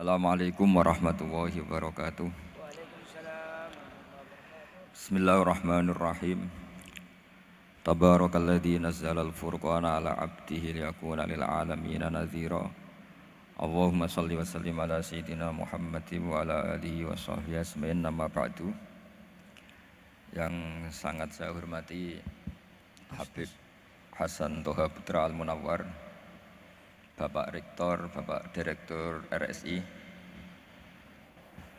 Assalamualaikum warahmatullahi wabarakatuh. Bismillahirrahmanirrahim. Tabarakalladzi nazzalal furqana ala 'abdihi liyakuna lil 'alamin nadhira. Allahumma shalli wa sallim ala sayyidina Muhammadin wa ala alihi wa sahbihi ajmain. Amma ba'du. Yang sangat saya hormati Habib Hasan Toha Putra Al-Munawwar, Bapak Rektor, Bapak Direktur RSI,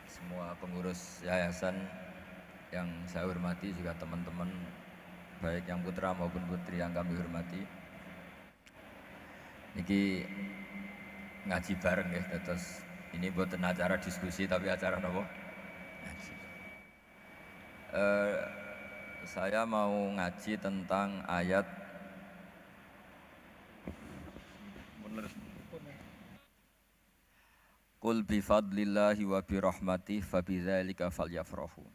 semua pengurus yayasan yang saya hormati, juga teman-teman baik yang putra maupun putri yang kami hormati. Niki ngaji bareng ya, terus ini bukan acara diskusi tapi acara nopo? Ngaji. Saya mau ngaji tentang ayat Qul bifadlillahi wa birahmatih fabidzalika falyafrahu.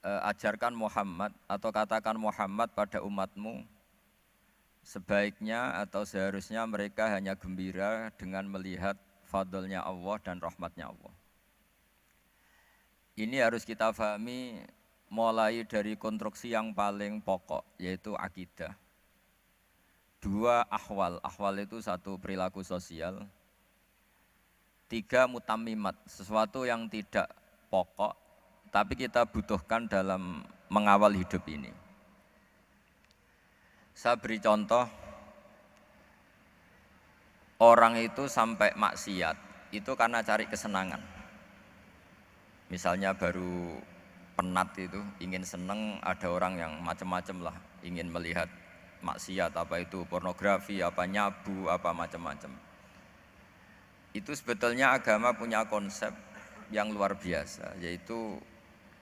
Ajarkan Muhammad atau katakan Muhammad pada umatmu, sebaiknya atau seharusnya mereka hanya gembira dengan melihat fadlnya Allah dan rahmatnya Allah. Ini harus kita pahami mulai dari konstruksi yang paling pokok, yaitu akidah. Dua ahwal, ahwal itu satu perilaku sosial. Tiga mutammimat, sesuatu yang tidak pokok tapi kita butuhkan dalam mengawal hidup ini. Saya beri contoh, orang itu sampai maksiat itu karena cari kesenangan. Misalnya baru penat itu, ingin seneng, ada orang yang macam-macam lah, ingin melihat maksiat, apa itu pornografi, apa nyabu, apa macam-macam. Itu sebetulnya agama punya konsep yang luar biasa, yaitu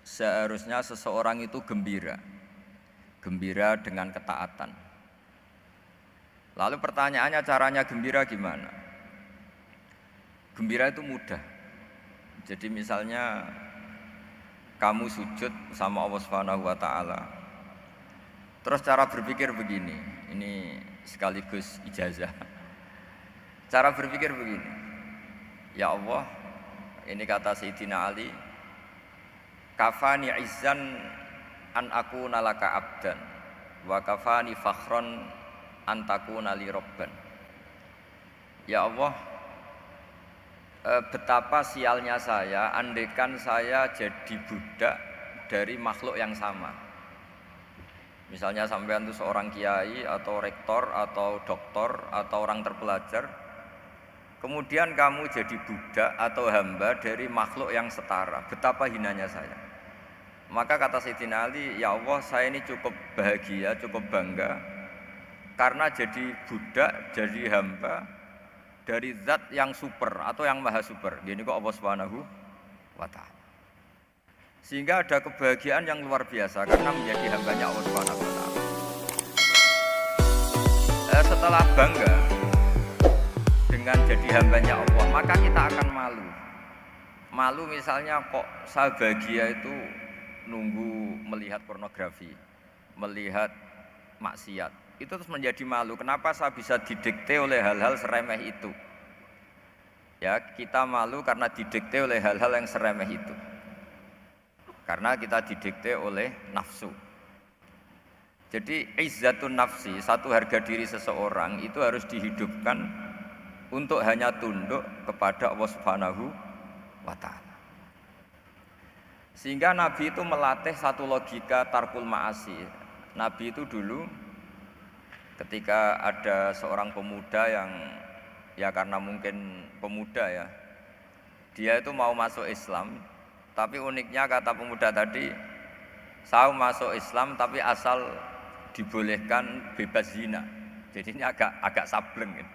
seharusnya seseorang itu gembira dengan ketaatan. Lalu pertanyaannya, caranya gembira gimana? Gembira itu mudah. Jadi misalnya kamu sujud sama Allah Subhanahu wa taala. Terus cara berpikir begini, ini sekaligus ijazah. Cara berpikir begini. Ya Allah, ini kata Sayyidina Ali, kafani izzan an akuna laka abdan wa kafani fakhron an takuna li robban. Ya Allah, betapa sialnya saya andaikan saya jadi budak dari makhluk yang sama. Misalnya sampean itu seorang kiai atau rektor atau doktor atau orang terpelajar, kemudian kamu jadi budak atau hamba dari makhluk yang setara, betapa hinanya saya. Maka kata Sayyidina Ali, ya Allah, saya ini cukup bahagia, cukup bangga karena jadi budak, jadi hamba dari zat yang super atau yang maha super. Gini kok Allah Subhanahu wa ta'ala. Sehingga ada kebahagiaan yang luar biasa karena menjadi hambanya Allah Subhanahu wa ta'ala. Setelah bangga dengan jadi hambanya Allah, maka kita akan malu. Malu misalnya kok saya bahagia itu nunggu melihat pornografi, melihat maksiat. Itu terus menjadi malu. Kenapa saya bisa didikte oleh hal-hal seremeh itu? Ya, kita malu karena didikte oleh hal-hal yang seremeh itu. Karena kita didikte oleh nafsu. Jadi izzatun nafsi, satu harga diri seseorang itu harus dihidupkan untuk hanya tunduk kepada Allah Subhanahu wa ta'ala. Sehingga Nabi itu melatih satu logika tarkul ma'asi. Nabi itu dulu ketika ada seorang pemuda yang, ya karena mungkin pemuda ya, dia itu mau masuk Islam, tapi uniknya kata pemuda tadi, saya masuk Islam tapi asal dibolehkan bebas zina. Jadi ini agak sableng gitu.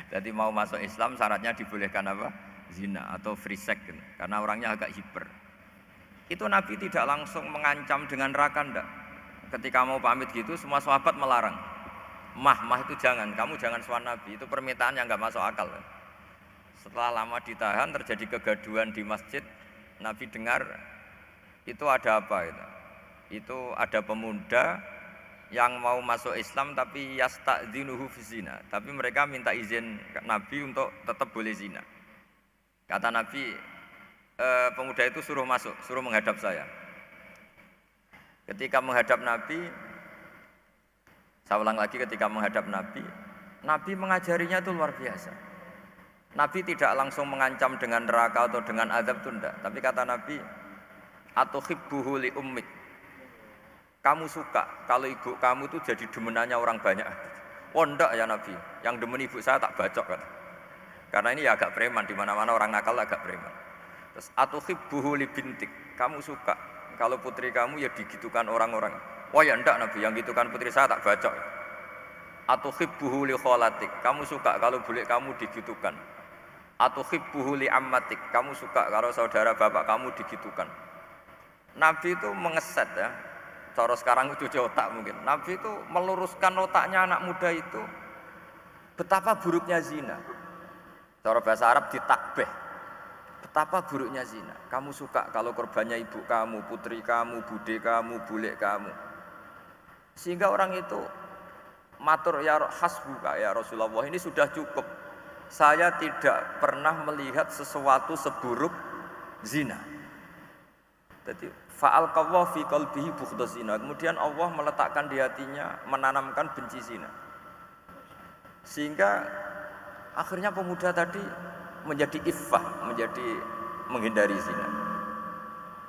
Jadi mau masuk Islam syaratnya dibolehkan apa? Zina atau free sex gitu. Karena orangnya agak hiper. Itu Nabi tidak langsung mengancam dengan neraka ndak. Ketika mau pamit gitu semua sahabat melarang. Mah itu jangan, kamu jangan suan Nabi. Itu permintaan yang enggak masuk akal. Setelah lama ditahan terjadi kegaduhan di masjid, Nabi dengar itu ada apa itu? Itu ada pemuda yang mau masuk Islam tapi yasta'dzinuhu fi zina, tapi mereka minta izin Nabi untuk tetap boleh zina. Kata Nabi, pemuda itu suruh masuk, suruh menghadap saya. Ketika menghadap Nabi, saya ulang lagi, ketika menghadap Nabi, Nabi mengajarinya itu luar biasa. Nabi tidak langsung mengancam dengan neraka atau dengan azab, itu enggak. Tapi kata Nabi, atuhibbuhu li ummik. Kamu suka kalau ibu kamu itu jadi demenannya orang banyak. Oh enggak ya Nabi, yang demen ibu saya tak bacok kan. Karena ini ya agak preman, di mana-mana orang nakal agak preman. Terus atuhibbuhu li bintik. Kamu suka kalau putri kamu ya digitukan orang-orang. Oh ya enggak Nabi, yang gitukan putri saya tak bacok. Atuhibbuhu li kholatik. Kamu suka kalau bule kamu digitukan. Atuhibbuhu li ammatik. Kamu suka kalau saudara bapak kamu digitukan. Nabi itu mengeset ya. Cara sekarang cuci otak mungkin. Nabi itu meluruskan otaknya anak muda itu. Betapa buruknya zina. Cara bahasa Arab ditakbih. Betapa buruknya zina. Kamu suka kalau korbannya ibu kamu, putri kamu, bude kamu, bule kamu. Sehingga orang itu matur ya hasbuka ya Rasulullah, ini sudah cukup. Saya tidak pernah melihat sesuatu seburuk zina. Jadi fa'alqallahu fi qalbihi bughdaz zina. Kemudian Allah meletakkan di hatinya, menanamkan benci zina. Sehingga akhirnya pemuda tadi menjadi iffah, menjadi menghindari zina.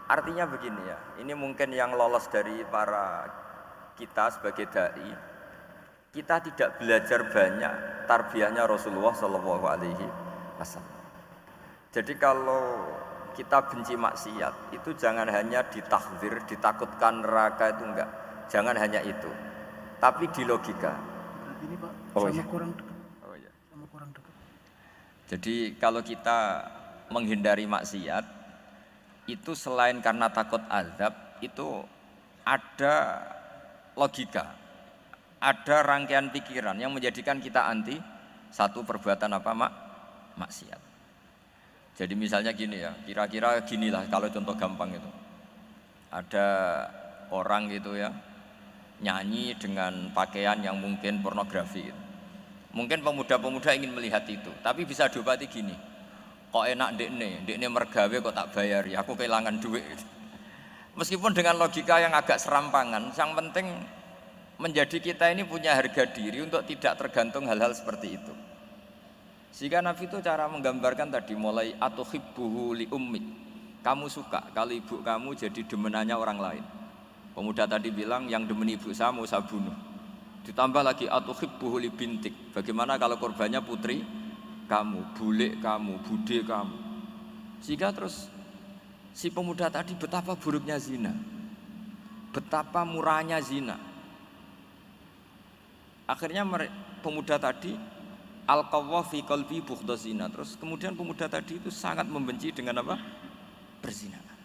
Artinya begini ya, ini mungkin yang lolos dari para kita sebagai dai, kita tidak belajar banyak tarbiyahnya Rasulullah Shallallahu Alaihi Wasallam. Jadi kalau kita benci maksiat itu jangan hanya ditahdzir, ditakutkan neraka, itu enggak. Jangan hanya itu, tapi di logika. Ini Pak, kurang dekat. Oh iya. Sama kurang dekat. Jadi kalau kita menghindari maksiat itu selain karena takut azab, itu ada logika, ada rangkaian pikiran yang menjadikan kita anti satu perbuatan apa maksiat. Jadi misalnya gini ya, kira-kira ginilah kalau contoh gampang itu. Ada orang gitu ya, nyanyi dengan pakaian yang mungkin pornografi gitu. Mungkin pemuda-pemuda ingin melihat itu, tapi bisa diobati gini. Kok enak dekne mergawe kok tak bayari, aku kehilangan duit gitu. Meskipun dengan logika yang agak serampangan, yang penting menjadi kita ini punya harga diri untuk tidak tergantung hal-hal seperti itu. Sehingga Nabi itu cara menggambarkan tadi mulai atuhibbuhu li ummik. Kamu suka kalau ibu kamu jadi demenannya orang lain. Pemuda tadi bilang yang demen ibu saya mau saya bunuh. Ditambah lagi atuhibbuhu li bintik. Bagaimana kalau korbannya putri kamu, bule kamu, bude kamu. Sehingga terus si pemuda tadi betapa buruknya zina, betapa murahnya zina. Akhirnya pemuda tadi alqawwa fi qalbi bughdaz zina. Terus kemudian pemuda tadi itu sangat membenci dengan apa? Perzinahan.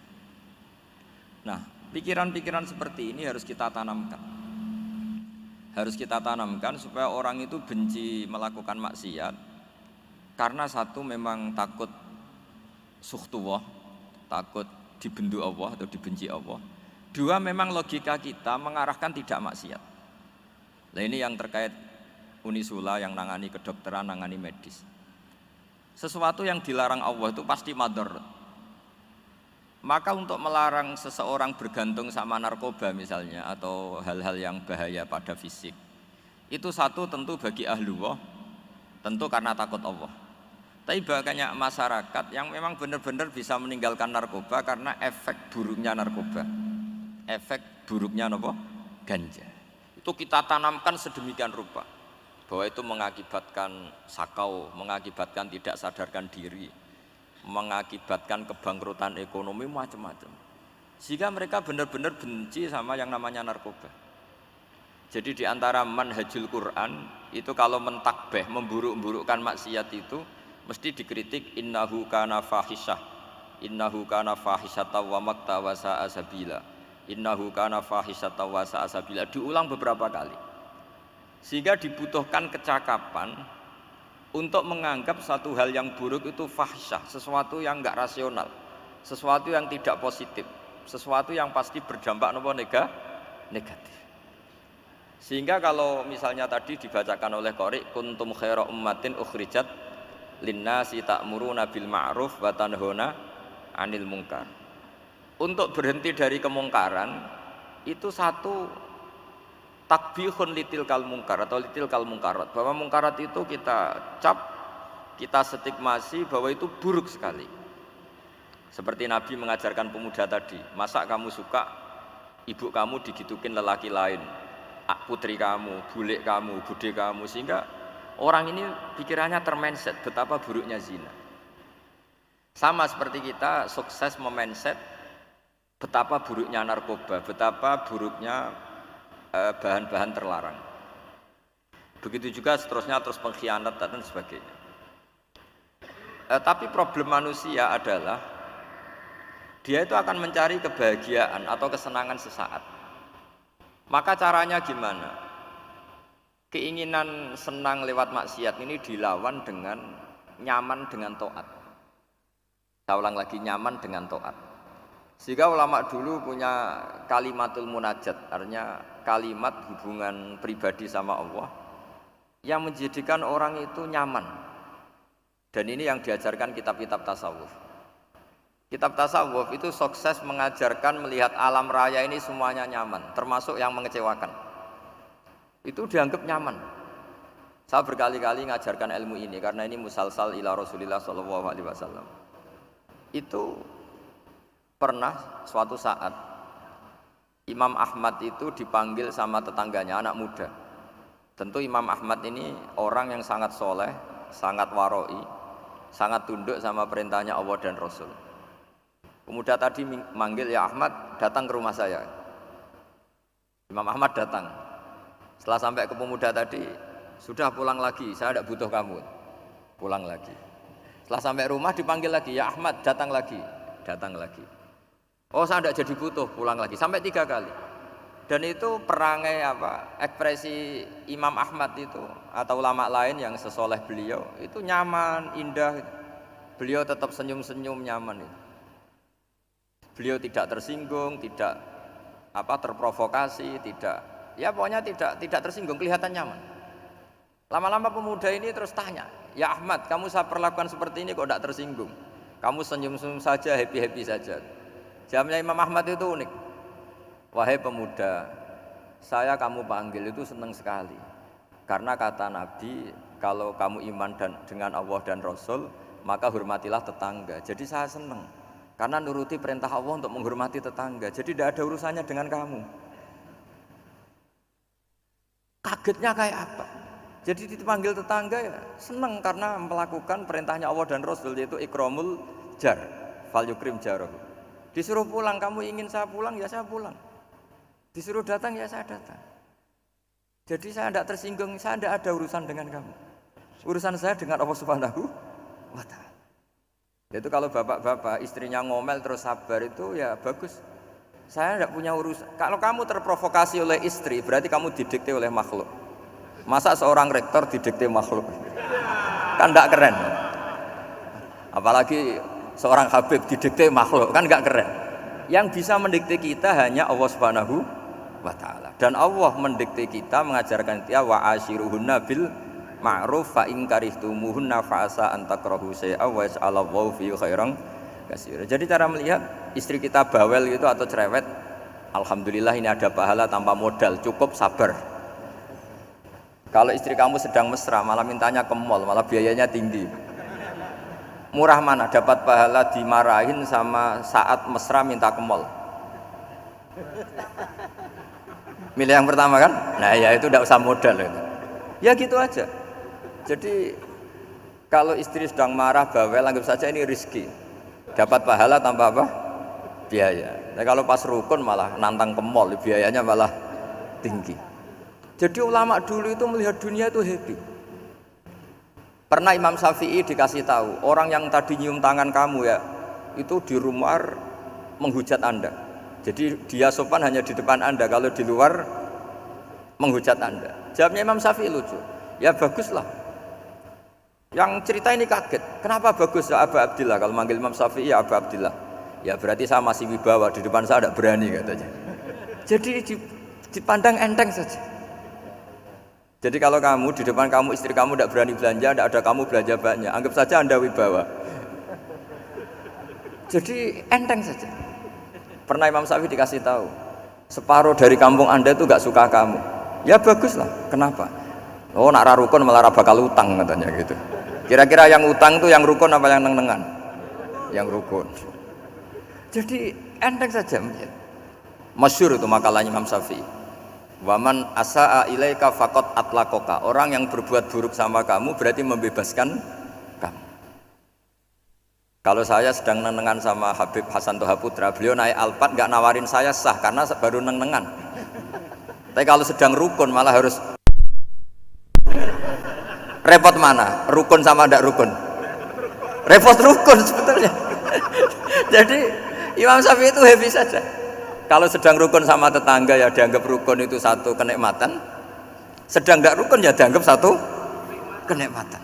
Nah, pikiran-pikiran seperti ini harus kita tanamkan. Harus kita tanamkan supaya orang itu benci melakukan maksiat. Karena satu memang takut sukhtuwah, takut dibendu Allah atau dibenci Allah. Dua, memang logika kita mengarahkan tidak maksiat. Nah ini yang terkait Unisula yang nangani kedokteran, nangani medis. Sesuatu yang dilarang Allah itu pasti madharat. Maka untuk melarang seseorang bergantung sama narkoba misalnya atau hal-hal yang bahaya pada fisik, itu satu tentu bagi ahlullah, tentu karena takut Allah. Tapi banyak masyarakat yang memang benar-benar bisa meninggalkan narkoba karena efek buruknya narkoba, efek buruknya apa? Ganja. Itu kita tanamkan sedemikian rupa bahwa itu mengakibatkan sakau, mengakibatkan tidak sadarkan diri, mengakibatkan kebangkrutan ekonomi macam-macam. Sehingga mereka benar-benar benci sama yang namanya narkoba. Jadi di antara manhajul Quran itu kalau mentakbih, memburuk-burukkan maksiat itu mesti dikritik innahu kana fahisyah, innahu kana fahisyata wa makta wa sa'a sabila, innahu kana fahisyata wa sa'a sabila, diulang beberapa kali. Sehingga dibutuhkan kecakapan untuk menganggap satu hal yang buruk itu fahisyah, sesuatu yang enggak rasional, sesuatu yang tidak positif, sesuatu yang pasti berdampak negatif. Sehingga kalau misalnya tadi dibacakan oleh Qori kuntum khaira ummatin ukhrijat linnasi ta'muruna bil ma'ruf wa tanhauna 'anil munkar. Untuk berhenti dari kemungkaran itu satu takbihun litilkal munkar atau litilkal munkarat, bahwa munkarat itu kita cap, kita stigmasi bahwa itu buruk sekali. Seperti Nabi mengajarkan pemuda tadi, masa kamu suka ibu kamu digitukin lelaki lain, putri kamu, bulik kamu, bude kamu, sehingga orang ini pikirannya termindset betapa buruknya zina. Sama seperti kita sukses memindset betapa buruknya narkoba, betapa buruknya bahan-bahan terlarang. Begitu juga seterusnya, terus pengkhianat dan sebagainya. Tapi problem manusia adalah dia itu akan mencari kebahagiaan atau kesenangan sesaat. Maka caranya gimana? Keinginan senang lewat maksiat ini dilawan dengan nyaman dengan taat. Saya ulang lagi, nyaman dengan taat. Sehingga ulama dulu punya kalimatul munajat, artinya kalimat hubungan pribadi sama Allah yang menjadikan orang itu nyaman. Dan ini yang diajarkan kitab-kitab tasawuf. Kitab tasawuf itu sukses mengajarkan melihat alam raya ini semuanya nyaman, termasuk yang mengecewakan. Itu dianggap nyaman. Saya berkali-kali mengajarkan ilmu ini karena ini musalsal ila Rasulillah SAW. Itu pernah suatu saat Imam Ahmad itu dipanggil sama tetangganya, anak muda. Tentu Imam Ahmad ini orang yang sangat soleh, sangat waroi, sangat tunduk sama perintahnya Allah dan Rasul. Pemuda tadi manggil, ya Ahmad, datang ke rumah saya. Imam Ahmad datang. Setelah sampai ke pemuda tadi, sudah pulang lagi, saya tidak butuh kamu. Pulang lagi. Setelah sampai rumah dipanggil lagi, ya Ahmad, datang lagi. Datang lagi. Oh, saya tidak jadi butuh, pulang lagi. Sampai 3 kali. Dan itu perangai ekspresi Imam Ahmad itu atau ulama lain yang sesoleh beliau itu nyaman, indah. Beliau tetap senyum-senyum, nyaman itu. Beliau tidak tersinggung, tidak terprovokasi, pokoknya tidak tersinggung, kelihatan nyaman. Lama-lama pemuda ini terus tanya, ya Ahmad, kamu saya perlakukan seperti ini kok tidak tersinggung? Kamu senyum-senyum saja, happy-happy saja. Jawabnya Imam Ahmad itu unik. Wahai pemuda, saya kamu panggil itu senang sekali. Karena kata Nabi, kalau kamu iman dengan Allah dan Rasul, maka hormatilah tetangga. Jadi saya senang. Karena nuruti perintah Allah untuk menghormati tetangga. Jadi tidak ada urusannya dengan kamu. Kagetnya kayak apa? Jadi dipanggil tetangga ya senang karena melakukan perintahnya Allah dan Rasul, yaitu ikramul jar, fal yukrim jarahu. Disuruh pulang, kamu ingin saya pulang, ya saya pulang. Disuruh datang, ya saya datang. Jadi saya tidak tersinggung, saya tidak ada urusan dengan kamu. Urusan saya dengan Allah Subhanahu wa ta'ala. Itu kalau bapak-bapak istrinya ngomel terus sabar itu ya bagus. Saya tidak punya urusan. Kalau kamu terprovokasi oleh istri, berarti kamu didikte oleh makhluk. Masa seorang rektor didikte makhluk? Kan tidak keren. Apalagi seorang habib didikte makhluk, kan enggak keren. Yang bisa mendikte kita hanya Allah Subhanahu wa ta'ala. Dan Allah mendikte kita, mengajarkan kita wa ashiruhunna bil ma'ruf fa in karihtumuhunna fa asa an takrahu syai'a wa yaj'alallahu fi khairan katsira. Jadi cara melihat istri kita bawel gitu atau cerewet, alhamdulillah ini ada pahala tanpa modal, cukup sabar. Kalau istri kamu sedang mesra malah mintanya ke mall, malah biayanya tinggi. Murah mana dapat pahala dimarahin sama saat mesra minta ke mall? Milih yang pertama kan? Nah ya itu tidak usah modal itu. Ya gitu aja. Jadi kalau istri sedang marah bawel, anggap saja ini rezeki. Dapat pahala tanpa apa? Biaya. Nah kalau pas rukun malah nantang ke mall, biayanya malah tinggi. Jadi ulama dulu itu melihat dunia itu happy. Pernah Imam Syafi'i dikasih tahu, orang yang tadi nyium tangan kamu ya, itu di rumah menghujat Anda. Jadi dia sopan hanya di depan Anda, kalau di luar menghujat Anda. Jawabnya Imam Syafi'i lucu. Ya baguslah. Yang cerita ini kaget. Kenapa bagus ya Aba Abdillah? Kalau manggil Imam Syafi'i ya Aba Abdillah. Ya berarti saya masih wibawa, di depan saya tidak berani katanya. Jadi dipandang enteng saja. Jadi kalau kamu di depan kamu istri kamu tidak berani belanja, tidak ada kamu belanja banyak, anggap saja Anda wibawa. Jadi enteng saja. Pernah Imam Syafi'i dikasih tahu, separuh dari kampung Anda itu nggak suka kamu. Ya baguslah. Kenapa? Oh nak rukun malah bakal utang katanya gitu. Kira-kira yang utang tuh yang rukun apa yang neng-nengan? Yang rukun. Jadi enteng saja. Masyhur itu makalahnya Imam Syafi'i. Waman asa'a ilaika faqad atlaqaka. Orang yang berbuat buruk sama kamu berarti membebaskan kamu. Kalau saya sedang nenengan sama Habib Hasan Toha Putra, beliau naik Alphard nggak nawarin saya sah karena baru nenengan. Tapi kalau sedang rukun malah harus repot mana? Rukun sama ndak rukun? Repot rukun sebetulnya. Jadi Imam Syafi'i itu happy saja. Kalau sedang rukun sama tetangga ya dianggap rukun itu satu kenikmatan, sedang tidak rukun ya dianggap satu kenikmatan.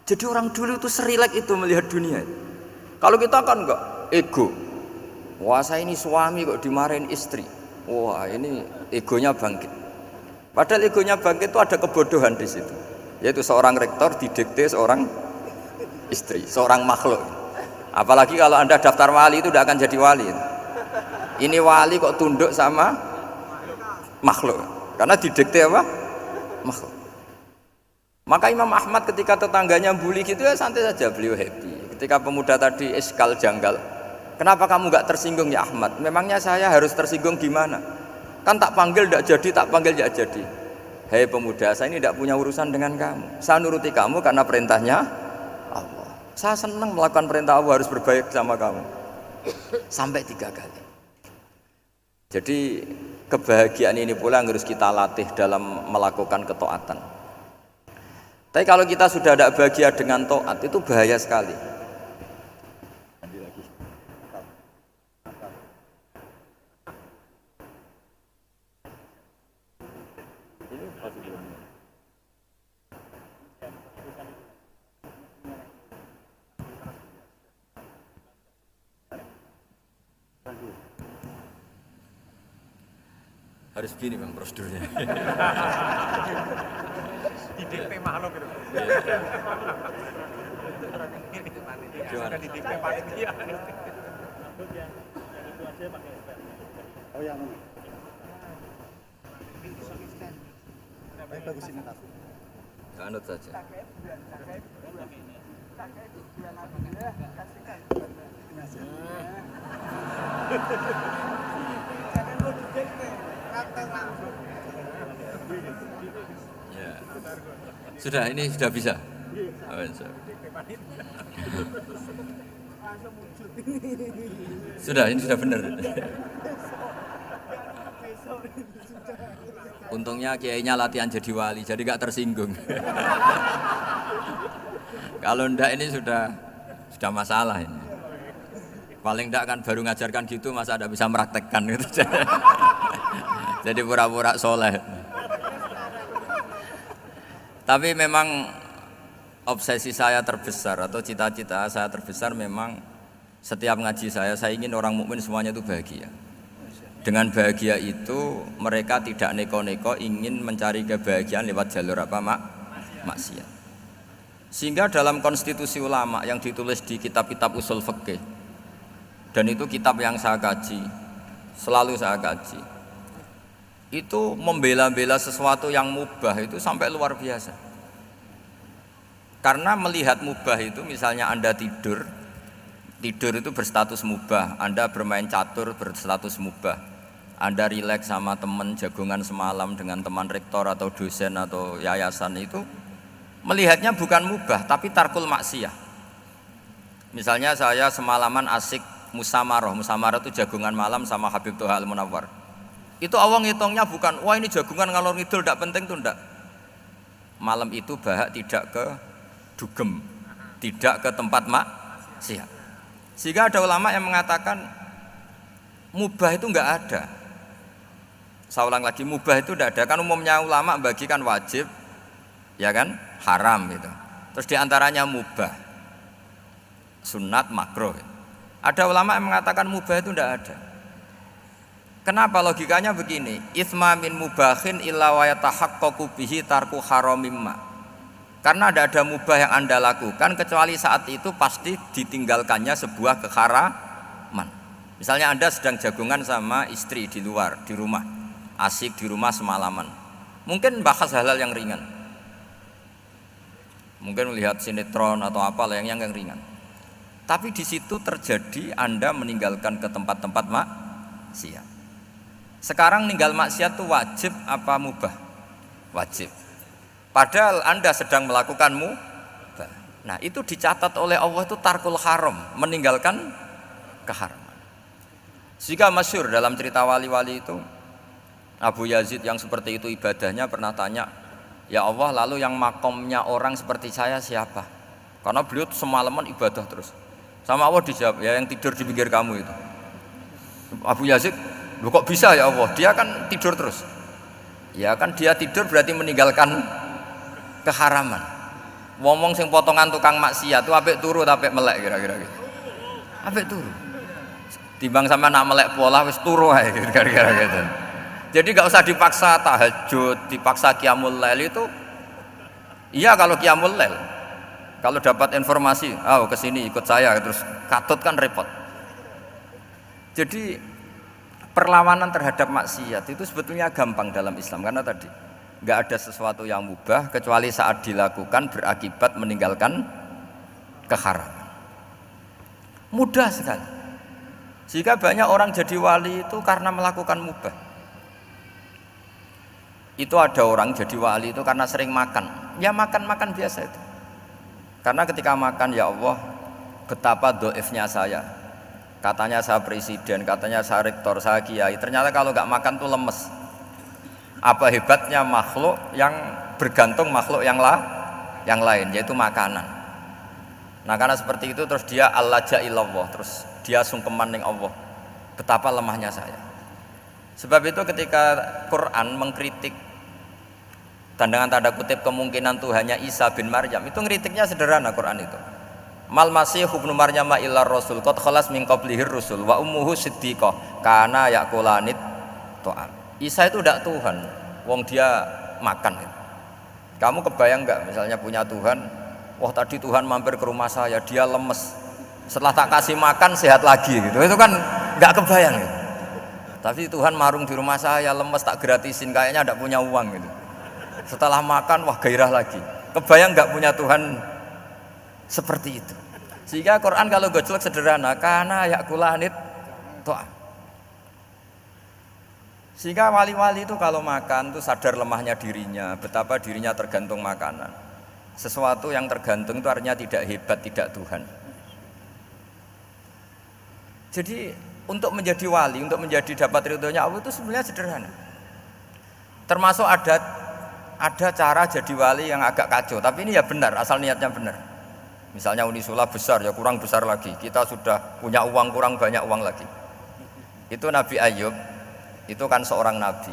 Jadi orang dulu itu serilek itu melihat dunia. Kalau kita kan enggak, ego. Wah saya ini suami kok dimarahin istri. Wah ini egonya bangkit. Padahal egonya bangkit itu ada kebodohan di situ. Yaitu seorang rektor didikte seorang istri, seorang makhluk. Apalagi kalau Anda daftar wali itu tidak akan jadi wali. Ini wali kok tunduk sama makhluk. Karena didikte apa? Makhluk. Maka Imam Ahmad ketika tetangganya bully gitu ya santai saja, beliau happy. Ketika pemuda tadi iskal janggal, kenapa kamu gak tersinggung ya Ahmad? Memangnya saya harus tersinggung gimana? Kan tak panggil tidak jadi, tak panggil tidak jadi. Hei pemuda, saya ini tidak punya urusan dengan kamu. Saya nuruti kamu karena perintahnya Allah. Saya senang melakukan perintah Allah, harus berbaik sama kamu. Sampai 3 kali. Jadi kebahagiaan ini pula yang harus kita latih dalam melakukan ketaatan. Tapi kalau kita sudah tidak bahagia dengan taat, itu bahaya sekali. Harus begini bang prosedurnya. Didikte makhluk gitu. Gimana? Didikte panitia. Oh yang ini. Bagus ini tak. Anut saja. Ya. Sudah, ini sudah bisa. Sudah, ini sudah benar. Untungnya kiainya latihan jadi wali, jadi gak tersinggung. Kalau ndak ini sudah masalah ini. Paling ndak kan baru ngajarkan gitu, masa ada bisa meraktekkan gitu. Jadi pura-pura soleh. Tapi memang obsesi saya terbesar atau cita-cita saya terbesar memang setiap ngaji saya ingin orang mukmin semuanya itu bahagia. Dengan bahagia itu mereka tidak neko-neko ingin mencari kebahagiaan lewat jalur apa maksiat. Sehingga dalam konstitusi ulama yang ditulis di kitab-kitab usul fikih, dan itu kitab yang saya kaji, selalu saya kaji, itu membela-bela sesuatu yang mubah itu sampai luar biasa. Karena melihat mubah itu, misalnya Anda tidur itu berstatus mubah, Anda bermain catur berstatus mubah, Anda rileks sama teman jagongan semalam dengan teman rektor atau dosen atau yayasan, itu melihatnya bukan mubah tapi tarkul maksiyah. Misalnya saya semalaman asik musamarah itu jagongan malam sama Habib Toha Al-Munawwar. Itu awang ngitungnya bukan, wah ini jagungan ngalor ngidul tidak penting tuh, enggak. Malam itu bahak tidak ke dugem, tidak ke tempat maksiat. Sehingga ada ulama yang mengatakan mubah itu enggak ada. Saya ulang lagi, mubah itu tidak ada. Kan umumnya ulama bagikan wajib, ya kan, haram gitu. Terus diantaranya mubah, sunat, makruh. Ada ulama yang mengatakan mubah itu tidak ada. Kenapa logikanya begini? Itsma min mubahin illa wa yatahaqqaqu bihi tarku haramimma. Karena tidak ada mubah yang Anda lakukan kecuali saat itu pasti ditinggalkannya sebuah keharaman. Misalnya Anda sedang jagungan sama istri di luar, di rumah, asik di rumah semalaman. Mungkin bahas hal-hal yang ringan. Mungkin melihat sinetron atau apalah yang ringan. Tapi di situ terjadi Anda meninggalkan ke tempat-tempat maksiat. Sekarang ninggal maksiat itu wajib apa mubah? Wajib. Padahal Anda sedang melakukan mubah. Nah, itu dicatat oleh Allah itu tarkul haram, meninggalkan keharaman. Jika masyhur dalam cerita wali-wali itu, Abu Yazid yang seperti itu ibadahnya pernah tanya, "Ya Allah, lalu yang makomnya orang seperti saya siapa?" Karena beliau semalaman ibadah terus. Sama Allah dijawab, "Ya yang tidur di pinggir kamu itu." Abu Yazid, "Loh kok bisa ya Allah? Dia kan tidur terus." Ya kan dia tidur berarti meninggalkan keharaman. Ngomong sing potongan tukang maksiat tuh apik turu apik melek kira-kira gitu. Apik turu. Timbang sama nak melek pola wis turu ae kira-kira gitu. Jadi enggak usah dipaksa tahajud, dipaksa qiyamul lail itu. Iya kalau qiyamul lail. Kalau dapat informasi, "Oh, ke sini ikut saya," terus katut kan repot. Jadi perlawanan terhadap maksiat itu sebetulnya gampang dalam Islam karena tadi nggak ada sesuatu yang mubah kecuali saat dilakukan berakibat meninggalkan keharaman. Mudah sekali. Jika banyak orang jadi wali itu karena melakukan mubah. Itu ada orang jadi wali itu karena sering makan. Ya makan biasa itu. Karena ketika makan, ya Allah, betapa doifnya saya. Katanya saya presiden, katanya saya rektor, saya kiai. Ternyata kalau nggak makan tuh lemes. Apa hebatnya makhluk yang bergantung makhluk yang lain, yaitu makanan. Nah karena seperti itu terus dia al-laja ilallah, terus dia sungkeman ning Allah. Betapa lemahnya saya. Sebab itu ketika Quran mengkritik dan dengan tanda kutip kemungkinan Tuhannya Isa bin Maryam, itu ngeritiknya sederhana Quran itu. Mal masih ibnu Maryam illa rasul qad khalas min qablihir rusul wa ummuhu siddiqah kana yaqulanit ta'am. Isa itu tidak Tuhan, wong dia makan. Kamu kebayang enggak misalnya punya Tuhan, wah tadi Tuhan mampir ke rumah saya, dia lemes. Setelah tak kasih makan sehat lagi gitu. Itu kan enggak kebayang gitu. Tapi Tuhan marung di rumah saya, lemes tak gratisin, kayaknya enggak punya uang gitu. Setelah makan wah gairah lagi. Kebayang enggak punya Tuhan seperti itu. Sehingga Quran kalau gojlok sederhana, kana yaqulanit ta'am. Sehingga wali-wali itu kalau makan itu sadar lemahnya dirinya, betapa dirinya tergantung makanan. Sesuatu yang tergantung itu artinya tidak hebat, tidak Tuhan. Jadi untuk menjadi wali, untuk menjadi dapat ridhonya Allah itu sebenarnya sederhana. Termasuk ada cara jadi wali yang agak kacau, tapi ini ya benar, asal niatnya benar. Misalnya Unisula besar, ya kurang besar lagi. Kita sudah punya uang, kurang banyak uang lagi. Itu Nabi Ayub, itu kan seorang nabi.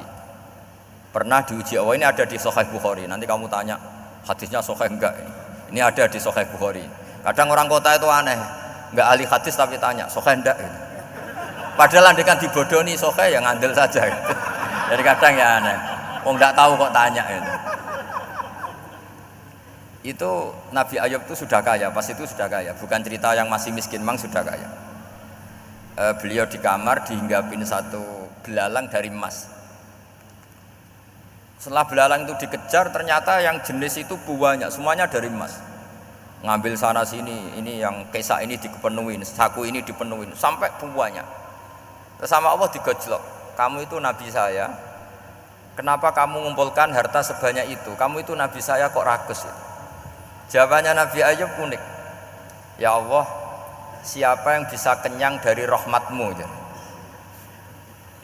Pernah diuji Allah, ini ada di Sahih Bukhari. Nanti kamu tanya, hadisnya sahih enggak? Ini ada di Sahih Bukhari. Kadang orang kota itu aneh, enggak ahli hadis tapi tanya, sahih enggak? Padahal andekan dibodoni sahih ya ngandel saja. Jadi kadang ya aneh. Wong enggak tahu kok tanya itu. Itu Nabi Ayub itu sudah kaya, pas itu sudah kaya, bukan cerita yang masih miskin, memang sudah kaya. Beliau di kamar dihinggapin satu belalang dari emas. Setelah belalang itu dikejar, ternyata yang jenis itu banyak, semuanya dari emas. Ngambil sana sini, ini yang kesak ini dipenuhin, saku ini dipenuhin, sampai banyak. Terus sama Allah digojlok, kamu itu nabi saya, kenapa kamu mengumpulkan harta sebanyak itu? Kamu itu nabi saya kok rakus itu? Jawabannya Nabi Ayub unik. Ya Allah, siapa yang bisa kenyang dari rahmatmu?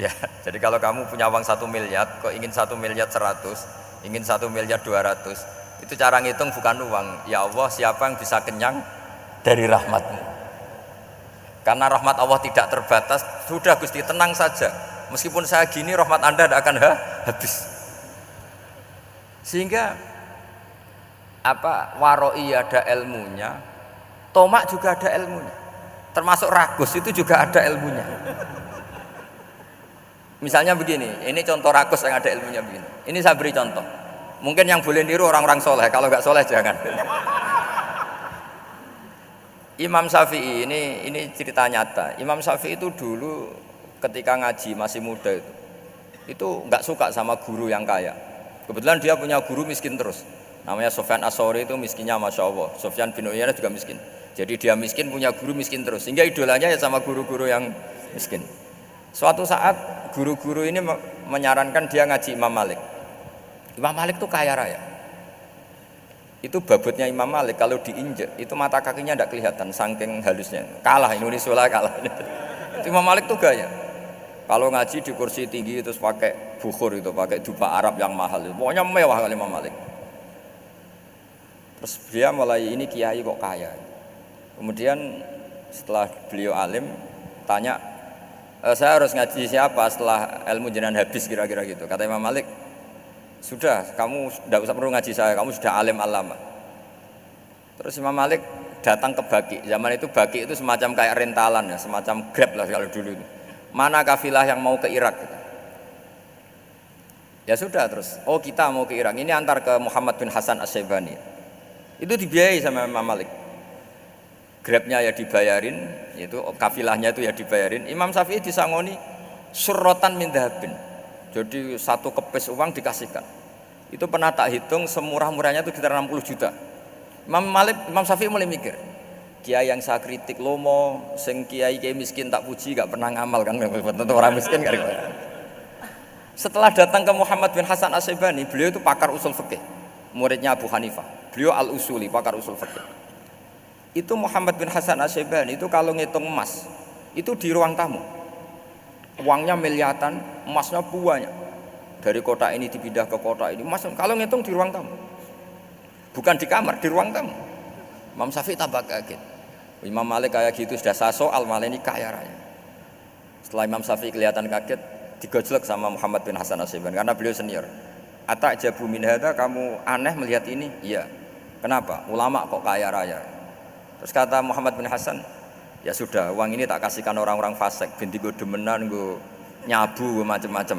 Ya, jadi kalau kamu punya uang 1 miliar, kok ingin 1 miliar 100, ingin 1 miliar 200, itu cara ngitung bukan uang. Ya Allah, siapa yang bisa kenyang dari rahmatmu? Karena rahmat Allah tidak terbatas. Sudah Gusti, tenang saja. Meskipun saya gini, rahmat Anda tidak akan habis. Sehingga waroi ada ilmunya, tomak juga ada ilmunya, termasuk ragus itu juga ada ilmunya. Misalnya begini, ini contoh rakus yang ada ilmunya begini. Ini saya beri contoh. Mungkin yang boleh niru orang-orang soleh, kalau nggak soleh jangan. Imam Syafi'i ini cerita nyata. Imam Syafi'i itu dulu ketika ngaji masih muda itu nggak suka sama guru yang kaya. Kebetulan dia punya guru miskin terus. Namanya Sufyan As-Tsauri, itu miskinnya masya Allah. Sufyan bin Uyainah juga miskin. Jadi dia miskin punya guru miskin terus. Sehingga idolanya ya sama guru-guru yang miskin. Suatu saat guru-guru ini menyarankan dia ngaji Imam Malik. Imam Malik itu kaya raya. Itu babutnya Imam Malik kalau diinjek itu mata kakinya tidak kelihatan saking halusnya. Kalah Indonesia kalah. Itu Imam Malik tuh gaya. Kalau ngaji di kursi tinggi terus pakai bukhur itu, pakai dupa Arab yang mahal itu. Pokoknya mewah kali Imam Malik. Terus dia mulai ini kiai kok kaya. Kemudian setelah beliau alim tanya, saya harus ngaji siapa setelah ilmu jenengan habis kira-kira gitu. Kata Imam Malik, sudah kamu tidak usah perlu ngaji saya, kamu sudah alim alama. Terus Imam Malik datang ke Baki. Zaman itu Baki itu semacam kayak rentalan ya, semacam Grab lah kalau dulu itu. Mana kafilah yang mau ke Irak gitu. Ya sudah terus, oh kita mau ke Irak, ini antar ke Muhammad bin Hasan As-Syaibani. Itu dibiayai sama Imam Malik. Grabnya ya dibayarin, yaitu kafilahnya itu ya dibayarin. Imam Syafi'i disangoni surrotan min dhahabin. Jadi satu kepes uang dikasihkan. Itu pernah tak hitung semurah-murahnya itu sekitar 60 juta. Imam Syafi'i mulai mikir, kiai yang saya kritik lomo, sing kiai miskin tak puji, gak pernah ngamal kan, tentu orang miskin gak ada. Setelah datang ke Muhammad bin Hasan As-Syaibani, beliau itu pakar usul fikih, muridnya Abu Hanifah. Beliau al-usuli, pakar usul fikih. Itu Muhammad bin Hasan As-Syaibani itu kalau ngitung emas, itu di ruang tamu. Uangnya miliatan, emasnya banyak. Dari kota ini dipindah ke kota ini, emas kalau ngitung di ruang tamu. Bukan di kamar, di ruang tamu. Imam Syafi'i tambah kaget. Imam Malik kayak gitu sudah saya soal, malah ini kaya raya. Setelah Imam Syafi'i kelihatan kaget, digojlek sama Muhammad bin Hasan As-Syaibani karena beliau senior. Ata'jabu min hadza, kamu aneh melihat ini? Iya. Kenapa? Ulama kok kaya raya. Terus kata Muhammad bin Hasan, ya sudah, uang ini tak kasihkan orang-orang fasik, binti gue demenan, gue nyabu, gue macam-macam.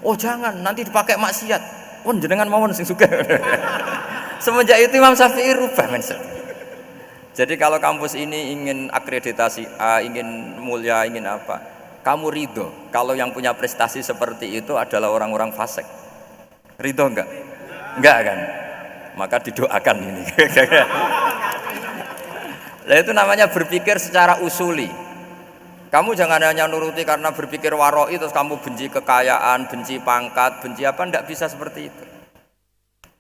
Oh jangan, nanti dipakai maksiat. Oh jenengan mawon sing suka. Semenjak itu Imam Syafi'i rubah mindset. Jadi kalau kampus ini ingin akreditasi A, ingin mulia, ingin apa, kamu ridho kalau yang punya prestasi seperti itu adalah orang-orang fasik. Ridho enggak? Enggak kan? Maka didoakan ini. Nah itu namanya berpikir secara usuli. Kamu jangan hanya nuruti karena berpikir waroi terus kamu benci kekayaan, benci pangkat, benci apa, enggak bisa seperti itu.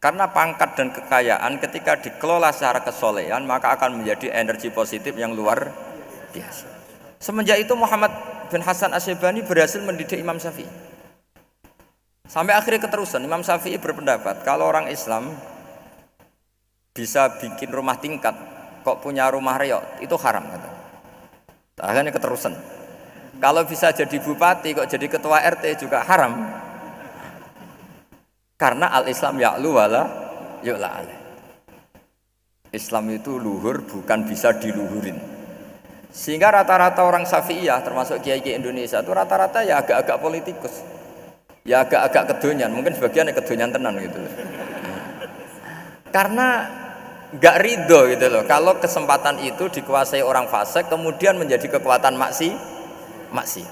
Karena pangkat dan kekayaan ketika dikelola secara kesolehan maka akan menjadi energi positif yang luar biasa. Semenjak itu Muhammad bin Hasan As-Syaibani berhasil mendidik Imam Syafi'i. Sampai akhirnya keterusan Imam Syafi'i berpendapat kalau orang Islam bisa bikin rumah tingkat kok punya rumah reot itu haram kata. Akhirnya keterusan. Kalau bisa jadi bupati kok jadi ketua RT juga haram. Karena al-Islam ya'lu wala yu'la alaih. Islam itu luhur bukan bisa diluhurin. Sehingga rata-rata orang Syafi'iyah termasuk kiai-kiai Indonesia itu rata-rata ya agak-agak politikus. Ya agak-agak kedonyan, mungkin sebagian ya kedonyan tenan gitu. Karena nggak ridho gitu loh kalau kesempatan itu dikuasai orang fasik kemudian menjadi kekuatan maksiat.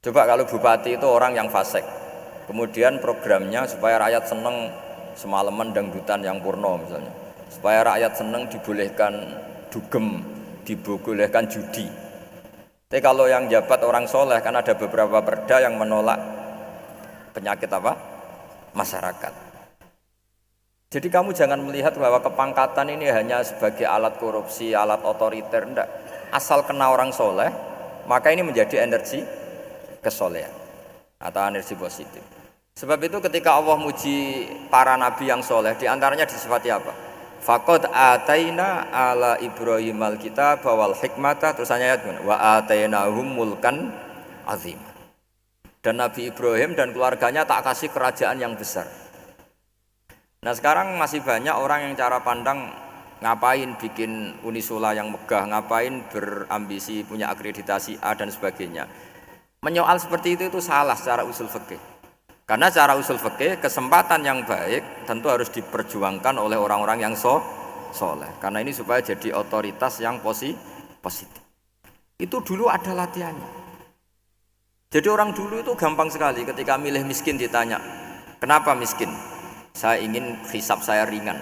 Coba kalau bupati itu orang yang fasik, kemudian programnya supaya rakyat seneng semalaman dangdutan yang purno misalnya, supaya rakyat seneng dibolehkan dugem, dibolehkan judi. Tapi kalau yang jabat orang soleh kan ada beberapa perda yang menolak penyakit apa? Masyarakat. Jadi kamu jangan melihat bahwa kepangkatan ini hanya sebagai alat korupsi, alat otoriter, enggak. Asal kena orang soleh, maka ini menjadi energi kesolehan atau energi positif. Sebab itu ketika Allah muji para nabi yang soleh, diantaranya disifati apa? Faqad ataina ala Ibrahim al-kitab wal hikmata, terusannya ayat wa atainahum mulkan azim. Dan Nabi Ibrahim dan keluarganya tak kasih kerajaan yang besar. Nah sekarang masih banyak orang yang cara pandang ngapain bikin Unisula yang megah, ngapain berambisi punya akreditasi A dan sebagainya. Menyoal seperti itu salah secara usul fikih. Karena secara usul fikih kesempatan yang baik tentu harus diperjuangkan oleh orang-orang yang soleh. Karena ini supaya jadi otoritas yang positif. Itu dulu ada latihannya. Jadi orang dulu itu gampang sekali ketika milih miskin ditanya, kenapa miskin? Saya ingin hisab saya ringan.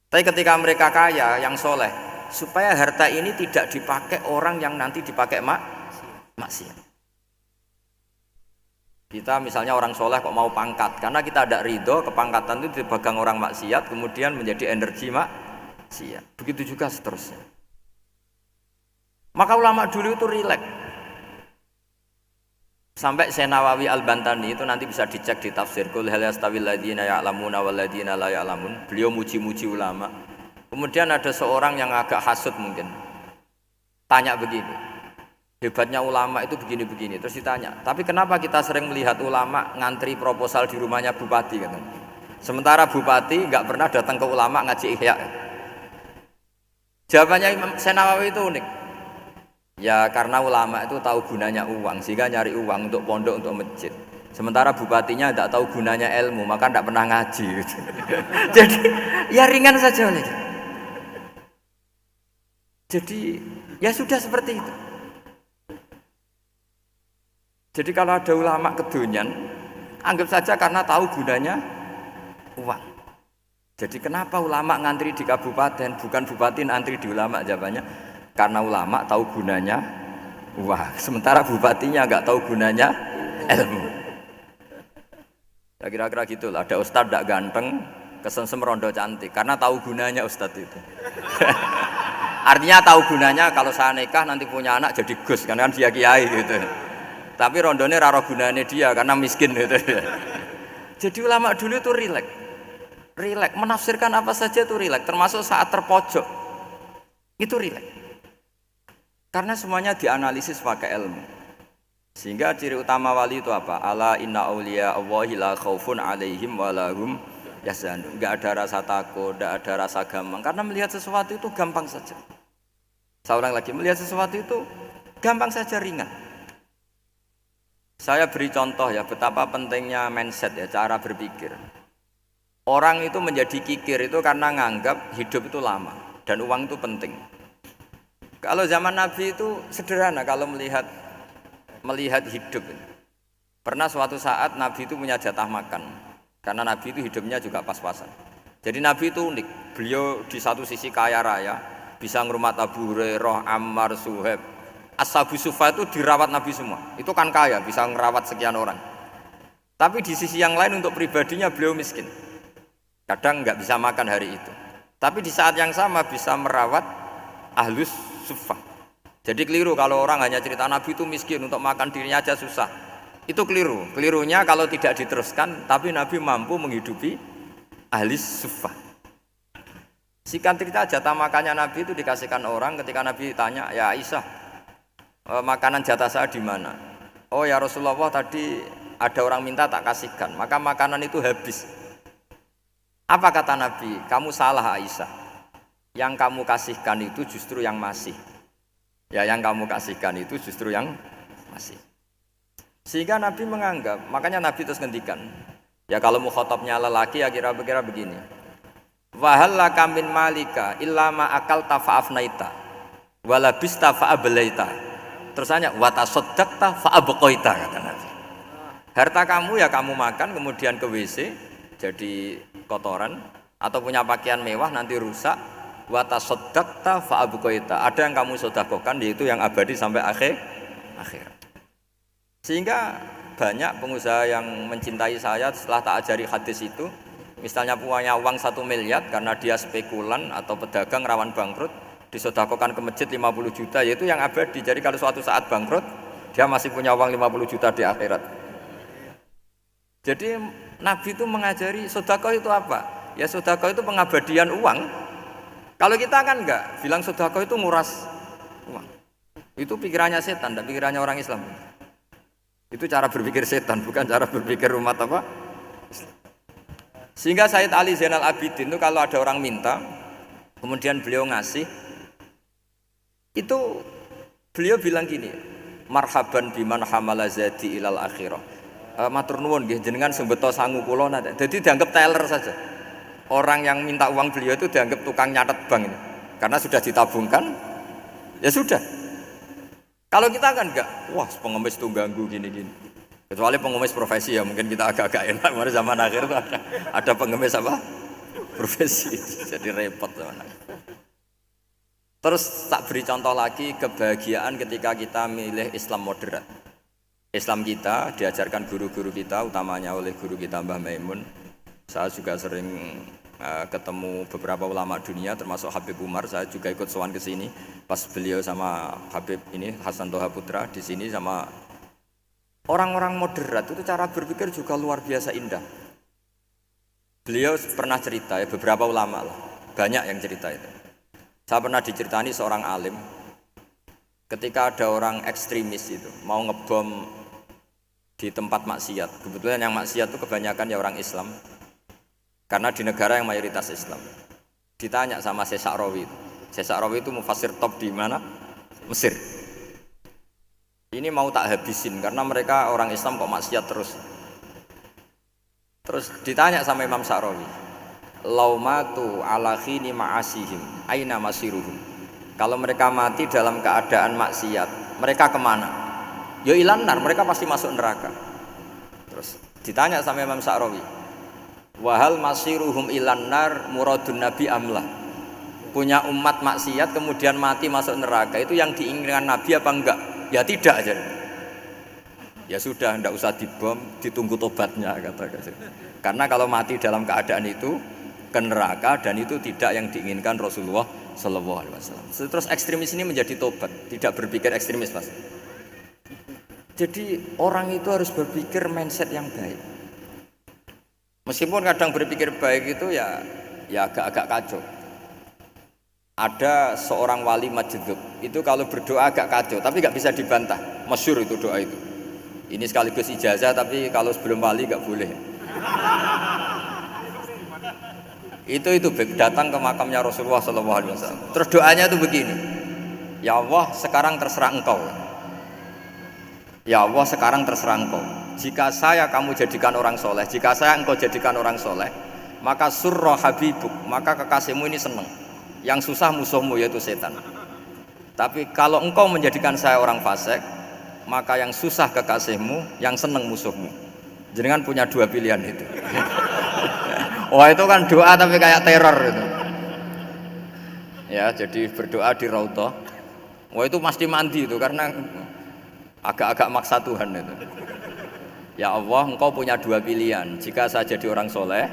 Tapi ketika mereka kaya, yang soleh, supaya harta ini tidak dipakai orang yang nanti dipakai maksiat. Kita misalnya orang soleh kok mau pangkat, karena kita ada ridho, kepangkatan itu dipegang orang maksiat, kemudian menjadi energi maksiat. Begitu juga seterusnya. Maka ulama dulu itu rileks. Sampai Syekh Nawawi Al-Bantani itu nanti bisa dicek di tafsir Qul hal yastawil ladzina ya'lamuna wal ladzina la ya'lamun. Beliau muji-muji ulama. Kemudian ada seorang yang agak hasud mungkin. Tanya begini. Hebatnya ulama itu begini-begini. Terus ditanya, tapi kenapa kita sering melihat ulama ngantri proposal di rumahnya bupati kan? Sementara bupati enggak pernah datang ke ulama ngaji ihya. Jawabannya Imam Syekh Nawawi itu unik. Ya karena ulama itu tahu gunanya uang, sehingga nyari uang untuk pondok, untuk masjid. Sementara bupatinya tidak tahu gunanya ilmu, maka tidak pernah ngaji. Jadi ya ringan saja oleh. Jadi ya sudah seperti itu. Jadi kalau ada ulama kedonyan, anggap saja karena tahu gunanya uang. Jadi kenapa ulama ngantri di kabupaten, bukan bupati ngantri di ulama? Jawabannya karena ulama tahu gunanya uang, sementara bupatinya nggak tahu gunanya ilmu. Ya kira-kira gitulah. Ada ustadz tidak ganteng, kesengsem rondo cantik, karena tahu gunanya ustadz itu. Artinya tahu gunanya kalau saya nikah nanti punya anak jadi gus, karena kan dia kiai gitu. Tapi rondone raro gunanya dia karena miskin gitu. Jadi ulama dulu itu rileks, menafsirkan apa saja itu rileks, termasuk saat terpojok itu rileks. Karena semuanya dianalisis pakai ilmu. Sehingga ciri utama wali itu apa? Ala inna awliya Allahi la khaufun alaihim walahum yahzanun. Enggak ada rasa takut, enggak ada rasa gampang. Karena melihat sesuatu itu gampang saja. Saya ulang lagi, melihat sesuatu itu gampang saja, ringan. Saya beri contoh ya betapa pentingnya mindset ya, cara berpikir. Orang itu menjadi kikir itu karena nganggap hidup itu lama dan uang itu penting. Kalau zaman Nabi itu sederhana kalau melihat hidup. Pernah suatu saat Nabi itu punya jatah makan. Karena Nabi itu hidupnya juga pas-pasan. Jadi Nabi itu unik. Beliau di satu sisi kaya raya, bisa ngurmat Abu Hurairah, Ammar, Suhaib. Ashabu Sufa itu dirawat Nabi semua. Itu kan kaya, bisa ngerawat sekian orang. Tapi di sisi yang lain untuk pribadinya beliau miskin. Kadang nggak bisa makan hari itu. Tapi di saat yang sama bisa merawat ahlus Sufa. Jadi keliru kalau orang hanya cerita Nabi itu miskin, untuk makan dirinya aja susah. Itu keliru. Kelirunya kalau tidak diteruskan, tapi Nabi mampu menghidupi ahli Sufa. Singkat cerita jatah makannya Nabi itu dikasihkan orang ketika Nabi tanya, ya Aisyah, makanan jatah saya di mana? Oh ya Rasulullah, tadi ada orang minta tak kasihkan, maka makanan itu habis. Apa kata Nabi? Kamu salah Aisyah. Yang kamu kasihkan itu justru yang masih. Ya yang kamu kasihkan itu justru yang masih. Sehingga Nabi menganggap, makanya Nabi terus ngendikan. Ya kalau mukhatabnya lelaki ya kira-kira begini. Wahal laka min malika illa ma akalta fa'afnaita walabista fa'ablaita. Terus hanya wa tasaddaqta fa'abqaita kata Nabi. Harta kamu ya kamu makan kemudian ke WC jadi kotoran, atau punya pakaian mewah nanti rusak. Wa tasaddaqta fa'abqaita. Ada yang kamu sedekahkan yaitu yang abadi sampai akhir. Sehingga banyak pengusaha yang mencintai saya setelah tak ajari hadis itu, misalnya punya uang 1 miliar karena dia spekulan atau pedagang rawan bangkrut, disedekahkan ke masjid 50 juta, yaitu yang abadi. Jadi kalau suatu saat bangkrut, dia masih punya uang 50 juta di akhirat. Jadi Nabi itu mengajari sedekah itu apa? Ya sedekah itu pengabadian uang. Kalau kita kan enggak, bilang sedekah itu nguras uang. Itu pikirannya setan dan pikirannya orang Islam. Itu cara berpikir setan, bukan cara berpikir umat apa? Sehingga Sayyid Ali Zainal Abidin itu kalau ada orang minta, kemudian beliau ngasih, itu beliau bilang gini, marhaban biman hamala zadi ilal akhirah. Matur nuwun nggih jenengan sing beto sangu kula nate. Jadi dianggap teller saja. Orang yang minta uang beliau itu dianggap tukang nyatet bank ini. Karena sudah ditabungkan, ya sudah. Kalau kita kan enggak, wah pengemis tuh ganggu gini-gini. Kecuali pengemis profesi ya mungkin kita agak-agak enak. Mari zaman akhir itu ada pengemis apa? Profesi. Jadi repot zaman akhir. Terus tak beri contoh lagi kebahagiaan ketika kita milih Islam moderat. Islam kita diajarkan guru-guru kita, utamanya oleh guru kita Mbah Maimun. Saya juga sering ketemu beberapa ulama dunia, termasuk Habib Umar. Saya juga ikut sowan ke sini pas beliau sama Habib ini Hasan Toha Putra di sini sama orang-orang moderat itu cara berpikir juga luar biasa indah. Beliau pernah cerita ya beberapa ulama lah, banyak yang cerita itu. Saya pernah diceritani seorang alim ketika ada orang ekstremis itu mau ngebom di tempat maksiat. Kebetulan yang maksiat itu kebanyakan ya orang Islam. Karena di negara yang mayoritas Islam. Ditanya sama Syekh Sa'rawi. Syekh Sa'rawi itu mufassir top di mana? Mesir. Ini mau tak habisin karena mereka orang Islam kok maksiat terus. Terus ditanya sama Imam Sa'rawi. Laumatu ala khini ma'asihim aina masiruhum. Kalau mereka mati dalam keadaan maksiat, mereka kemana? Ya ilanar, mereka pasti masuk neraka. Terus ditanya sama Imam Sa'rawi, wahal masiruhum ilanar muradun nabi amlah. Punya umat maksiat kemudian mati masuk neraka, itu yang diinginkan Nabi apa enggak? Ya tidak aja. Ya sudah, enggak usah dibom, ditunggu tobatnya kata. Karena kalau mati dalam keadaan itu ke neraka dan itu tidak yang diinginkan Rasulullah Sallallahu Alaihi Wasallam. Terus ekstremis ini menjadi tobat, tidak berpikir ekstremis mas. Jadi orang itu harus berpikir mindset yang baik. Meskipun kadang berpikir baik itu ya agak-agak kacau. Ada seorang wali majdub itu kalau berdoa agak kacau, tapi nggak bisa dibantah. Masyhur itu doa itu. Ini sekaligus ijazah, tapi kalau sebelum wali nggak boleh. Itu datang ke makamnya Rasulullah SAW. Terus doanya itu begini, ya Allah sekarang terserah engkau. Ya Allah sekarang terserah engkau. Jika saya kamu jadikan orang soleh, jika saya engkau jadikan orang soleh, maka surra habibuk, maka kekasihmu ini senang. Yang susah musuhmu yaitu setan. Tapi kalau engkau menjadikan saya orang fasik, maka yang susah kekasihmu, yang senang musuhmu. Jenengan punya dua pilihan itu. Wah itu kan doa tapi kayak teror itu. Ya jadi berdoa di Raudhah. Wah itu mesti mandi itu karena agak-agak maksa Tuhan itu. Ya Allah engkau punya dua pilihan. Jika saya jadi orang soleh,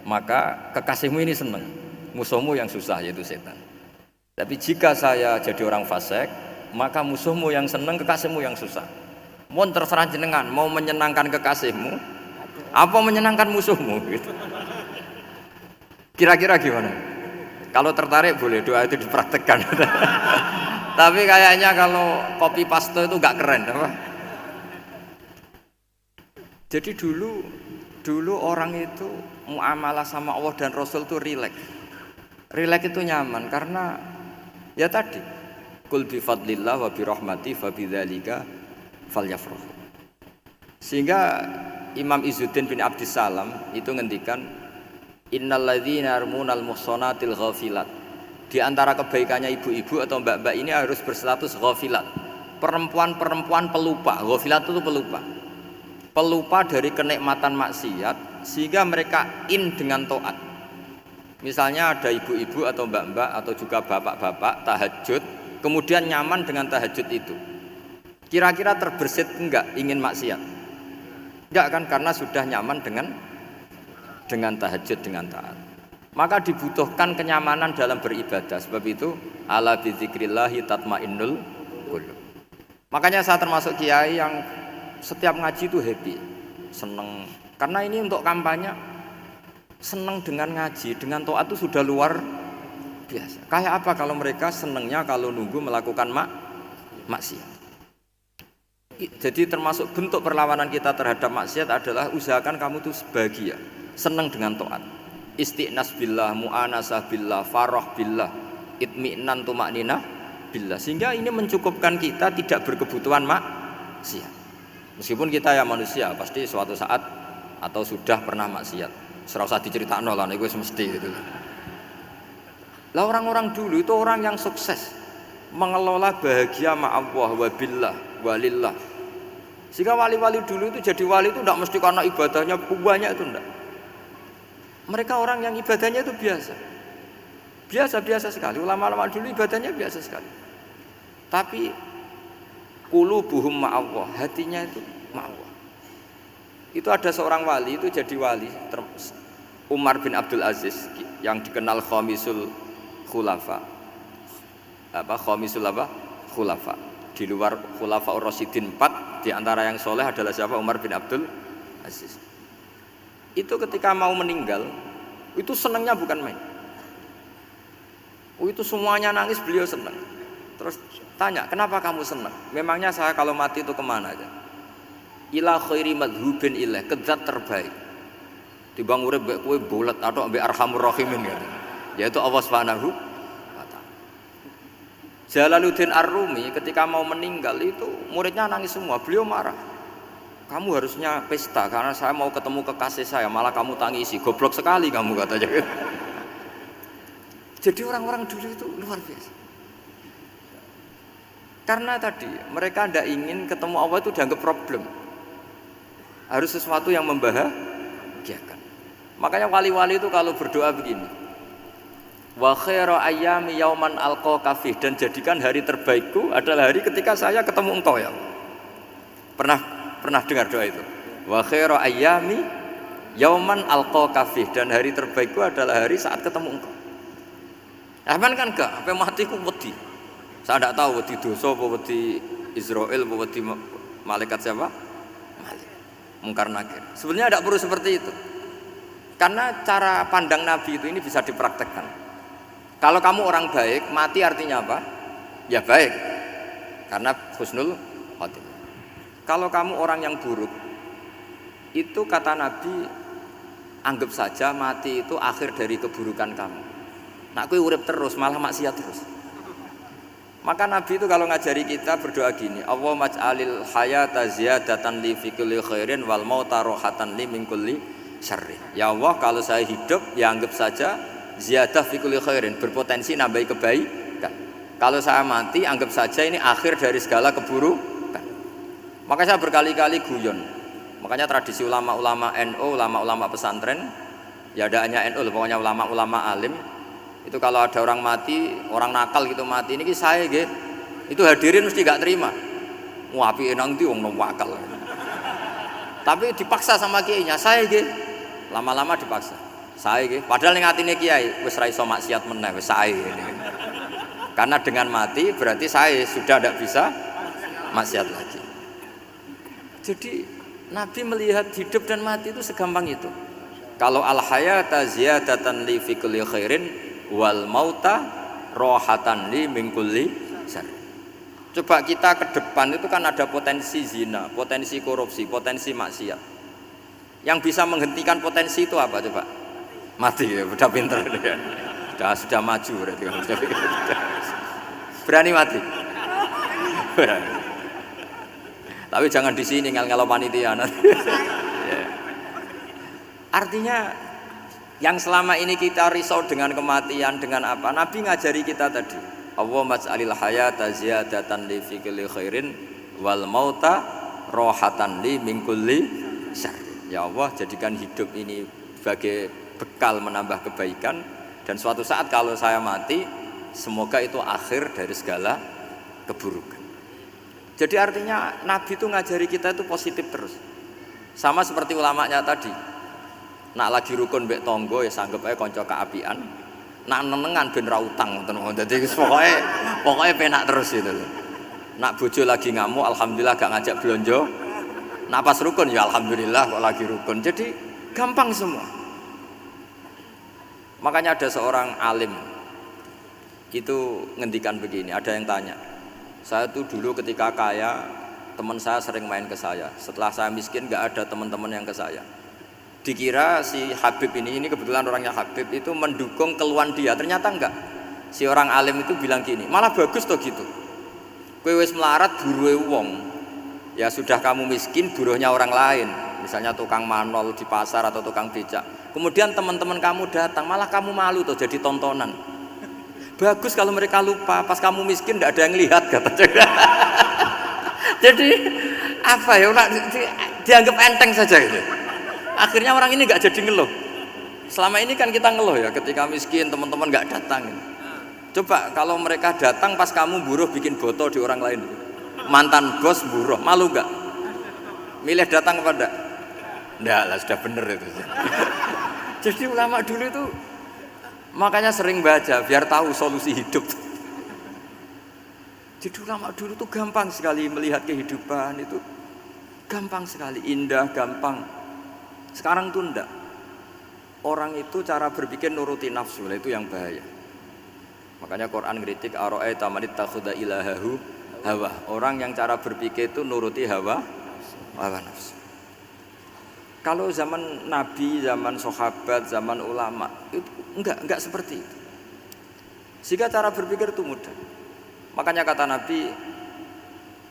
maka kekasihmu ini senang. Musuhmu yang susah yaitu setan. Tapi jika saya jadi orang fasik, maka musuhmu yang senang, kekasihmu yang susah. Mohon terserah jenengan mau menyenangkan kekasihmu apa menyenangkan musuhmu gitu. Kira-kira gimana? Kalau tertarik boleh doa itu dipraktekkan. Tapi kayaknya kalau copy paste itu gak keren apa? Jadi dulu orang itu muamalah sama Allah dan Rasul itu rileks. Rileks itu nyaman karena ya tadi kul bi fadlillah wa bi rahmati fa bidzalika falyafrahu. Sehingga Imam Izzuddin bin Abdissalam itu ngendikan innalladzina yarmunal muhsanatil ghafilat. Di antara kebaikannya ibu-ibu atau mbak-mbak ini harus berstatus ghafilat. Perempuan-perempuan pelupa. Ghafilat itu pelupa. Pelupa dari kenikmatan maksiat sehingga mereka dengan taat. Misalnya ada ibu-ibu atau mbak-mbak atau juga bapak-bapak tahajud, kemudian nyaman dengan tahajud itu. Kira-kira terbersit enggak ingin maksiat? Enggak kan, karena sudah nyaman dengan tahajud, dengan taat. Maka dibutuhkan kenyamanan dalam beribadah. Sebab itu ala bidzikrillahi tatmainnul qulub. Makanya saya termasuk kiai yang setiap ngaji itu happy, seneng. Karena ini untuk kampanye, seneng dengan ngaji, dengan taat itu sudah luar biasa. Kayak apa kalau mereka senengnya kalau nunggu melakukan maksiat. Jadi termasuk bentuk perlawanan kita terhadap maksiat adalah usahakan kamu itu bahagia, senang dengan taat. Istiqnas billah, mu'anasah billah, farah billah, itmi'nan tumakninah billah. Sehingga ini mencukupkan kita tidak berkebutuhan maksiat. Meskipun kita ya manusia pasti suatu saat atau sudah pernah maksiat. Ora usah diceritakno lah niku wis mesti gitu. Lah orang-orang dulu itu orang yang sukses mengelola bahagia ma Allah wa billah walillah. Sehingga wali-wali dulu itu jadi wali itu tidak mesti karena ibadahnya banyak, itu enggak. Mereka orang yang ibadahnya itu biasa. Biasa-biasa sekali. Ulama-ulama dulu ibadahnya biasa sekali. Tapi qulubuhum ma Allah, hatinya itu ma Allah. Itu ada seorang wali itu jadi wali, Umar bin Abdul Aziz yang dikenal khamisul khulafa. Khamisul khulafa. Di luar khulafa Rasyidin 4, di antara yang soleh adalah siapa? Umar bin Abdul Aziz. Itu ketika mau meninggal, itu senangnya bukan main. Itu semuanya nangis, beliau senang. Terus tanya, kenapa kamu senang? Memangnya saya kalau mati itu kemana aja? Ila khairi madhubin ilah, ke zat terbaik. Timbang urip mbek kowe bolet atau mbek arhamur rahimin gitu. Yaitu Allah Subhanahu wa taala. Jalaluddin Ar-Rumi ketika mau meninggal itu muridnya nangis semua, beliau marah. Kamu harusnya pesta karena saya mau ketemu kekasih saya, malah kamu tangisi. Goblok sekali kamu katanya. Jadi orang-orang dulu itu luar biasa. Karena tadi mereka tidak ingin ketemu Allah itu dianggap problem. Harus sesuatu yang membahagiakan. Makanya wali-wali itu kalau berdoa begini. Wa khairu ayyami yauman alqa fih, dan jadikan hari terbaikku adalah hari ketika saya ketemu engkau ya Allah. Pernah dengar doa itu? Wa khairu ayyami yauman alqa fih, dan hari terbaikku adalah hari saat ketemu engkau. Aman kan enggak? Sampai mati ku wedi. Saya tidak tahu wedi dosa apa wedi Israel apa wedi malaikat siapa? Malaikat Mungkar Nakir. Sebenarnya tidak perlu seperti itu. Karena cara pandang Nabi itu ini bisa dipraktekkan. Kalau kamu orang baik, mati artinya apa? Ya baik. Karena husnul khotimah. Kalau kamu orang yang buruk, itu kata Nabi, anggap saja mati itu akhir dari keburukan kamu. Nak kowe urip terus malah maksiat terus. Maka Nabi itu kalau ngajari kita berdoa gini, Allahumma ij'alil hayata ziyadatan li fi kulli khairin wal mauta rohatan li min kulli syarrin. Ya Allah, kalau saya hidup ya anggap saja ziyadah fi kulli khairin, berpotensi nambahi kebaikan. Kalau saya mati anggap saja ini akhir dari segala keburukan. Maka saya berkali-kali guyon. Makanya tradisi ulama-ulama NU, ulama-ulama pesantren, ya ada hanya NU, pokoknya ulama-ulama alim. Itu kalau ada orang mati, orang nakal gitu mati, ini saya gitu, itu hadirin mesti gak terima. Wapi enang di wong wakal. Tapi dipaksa sama kiainya, saya gitu. Lama-lama dipaksa. Saya gitu. Padahal ning atine kiai wis ra iso maksiat meneh, wis saya gitu. Karena dengan mati berarti saya sudah tidak bisa maksiat lagi. Jadi Nabi melihat hidup dan mati itu segampang itu. Kalau al hayata ziyadatan li fi kulli khairin wal mauta rohatan li min kulli syarr. Coba kita ke depan itu kan ada potensi zina, potensi korupsi, potensi maksiat. Yang bisa menghentikan potensi itu apa coba? Mati ya, udah pinter ya. Sudah maju berarti. Berani mati. Berani. Tapi jangan di sini ngel-ngelo panitia. Artinya yang selama ini kita risau dengan kematian, dengan apa? Nabi ngajari kita tadi. Allahumma ij'alil hayata ziyadatan li fi kulli khairin wal mauta rohatan li min kulli syarr. Ya Allah, jadikan hidup ini sebagai bekal menambah kebaikan, dan suatu saat kalau saya mati, semoga itu akhir dari segala keburukan. Jadi artinya Nabi itu ngajari kita itu positif terus. Sama seperti ulamanya tadi. Nak lagi rukun mbek tonggo ya sanggep ae kanca kaapian. Nak nenengan ben ra utang ngoten. Dadi pokoke penak terus itu lho. Nak bojo lagi ngamuk alhamdulillah gak ngajak blonjo. Nak pas rukun ya alhamdulillah kok lagi rukun. Jadi gampang semua. Makanya ada seorang alim itu ngendikan begini, ada yang tanya. Saya tuh dulu ketika kaya, teman saya sering main ke saya. Setelah saya miskin gak ada teman-teman yang ke saya. Dikira si Habib ini kebetulan orangnya Habib itu mendukung keluhan dia, ternyata enggak. Si orang alim itu bilang gini, malah bagus toh gitu. Kowe wis melarat buruhe wong. Ya sudah kamu miskin buruhnya orang lain. Misalnya tukang manol di pasar atau tukang becak. Kemudian teman-teman kamu datang, malah kamu malu tuh jadi tontonan. Bagus kalau mereka lupa, pas kamu miskin tidak ada yang lihat kata. Jadi apa ya, dianggap enteng saja gitu. Akhirnya orang ini nggak jadi ngeluh. Selama ini kan kita ngeluh ya, ketika miskin teman-teman nggak datang. Coba kalau mereka datang pas kamu buruh bikin botol di orang lain, mantan bos buruh, malu nggak? Milih datang apa enggak? Enggak lah, sudah bener itu. Jadi ulama dulu itu makanya sering baca biar tahu solusi hidup. Jadi ulama dulu tuh gampang sekali melihat kehidupan itu, gampang sekali, indah, gampang. Sekarang tuh enggak. Orang itu cara berpikir nuruti nafsu, itu yang bahaya. Makanya Quran kritik ara'aita man ittakhadha ilahahu hawa. Orang yang cara berpikir itu nuruti hawa nafsu. Kalau zaman Nabi, zaman sahabat, zaman ulama itu enggak seperti itu. Sehingga cara berpikir itu mudah. Makanya kata Nabi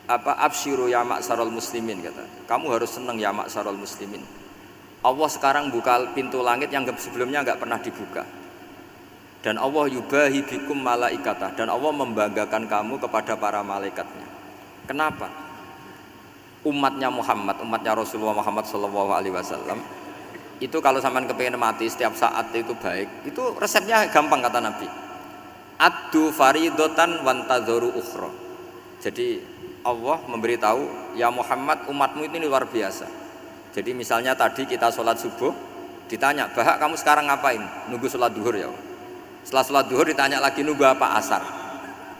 absyiru ya ma'sarul muslimin, kata. Kamu harus senang ya ma'sarul muslimin. Allah sekarang buka pintu langit yang sebelumnya enggak pernah dibuka. Dan Allah yubahi bikum malaikatah, dan Allah membanggakan kamu kepada para malaikatnya. Kenapa? Umatnya Muhammad, umatnya Rasulullah Muhammad SAW itu kalau sampean kepengin mati setiap saat itu baik, itu resepnya gampang kata Nabi. Addu faridotan wantadzoru ukhra. Jadi Allah memberitahu, ya Muhammad, umatmu ini luar biasa. Jadi misalnya tadi kita sholat subuh, ditanya, bahak kamu sekarang ngapain? Nunggu sholat duhur ya. Setelah sholat duhur ditanya lagi, nunggu apa? Asar.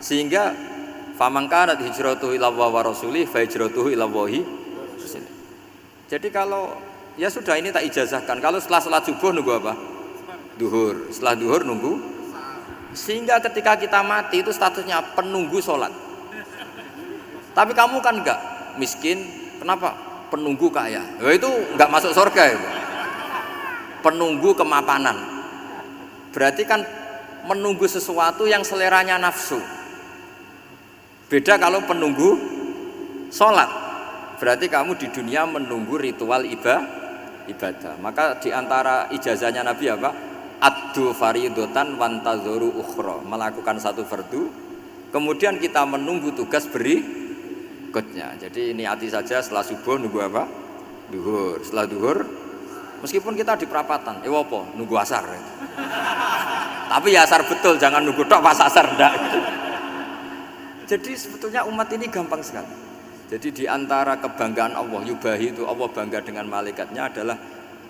Sehingga faman kanat hijratuhu ila Allah wa rasulih fa hijratuhu ila Allah. Jadi kalau ya sudah ini tak ijazahkan, kalau setelah sholat subuh nunggu apa? Duhur. Setelah duhur nunggu. Sehingga ketika kita mati itu statusnya penunggu sholat. Tapi kamu kan enggak miskin, kenapa? Penunggu kaya. Ya itu enggak masuk surga itu. Penunggu kemapanan. Berarti kan menunggu sesuatu yang seleranya nafsu. Beda kalau penunggu sholat, berarti kamu di dunia menunggu ritual ibadah. Maka diantara ijazahnya Nabi apa? Addu faridotan wantadzoru ukhra, melakukan satu fardu, kemudian kita menunggu tugas berikutnya. Jadi niati saja setelah subuh nunggu apa? Duhur. Setelah duhur, meskipun kita di perapatan, apa? Nunggu asar. Tapi ya asar betul, jangan nunggu tok pas asar enggak. Jadi sebetulnya umat ini gampang sekali. Jadi di antara kebanggaan Allah, yubahi itu Allah bangga dengan malaikatnya adalah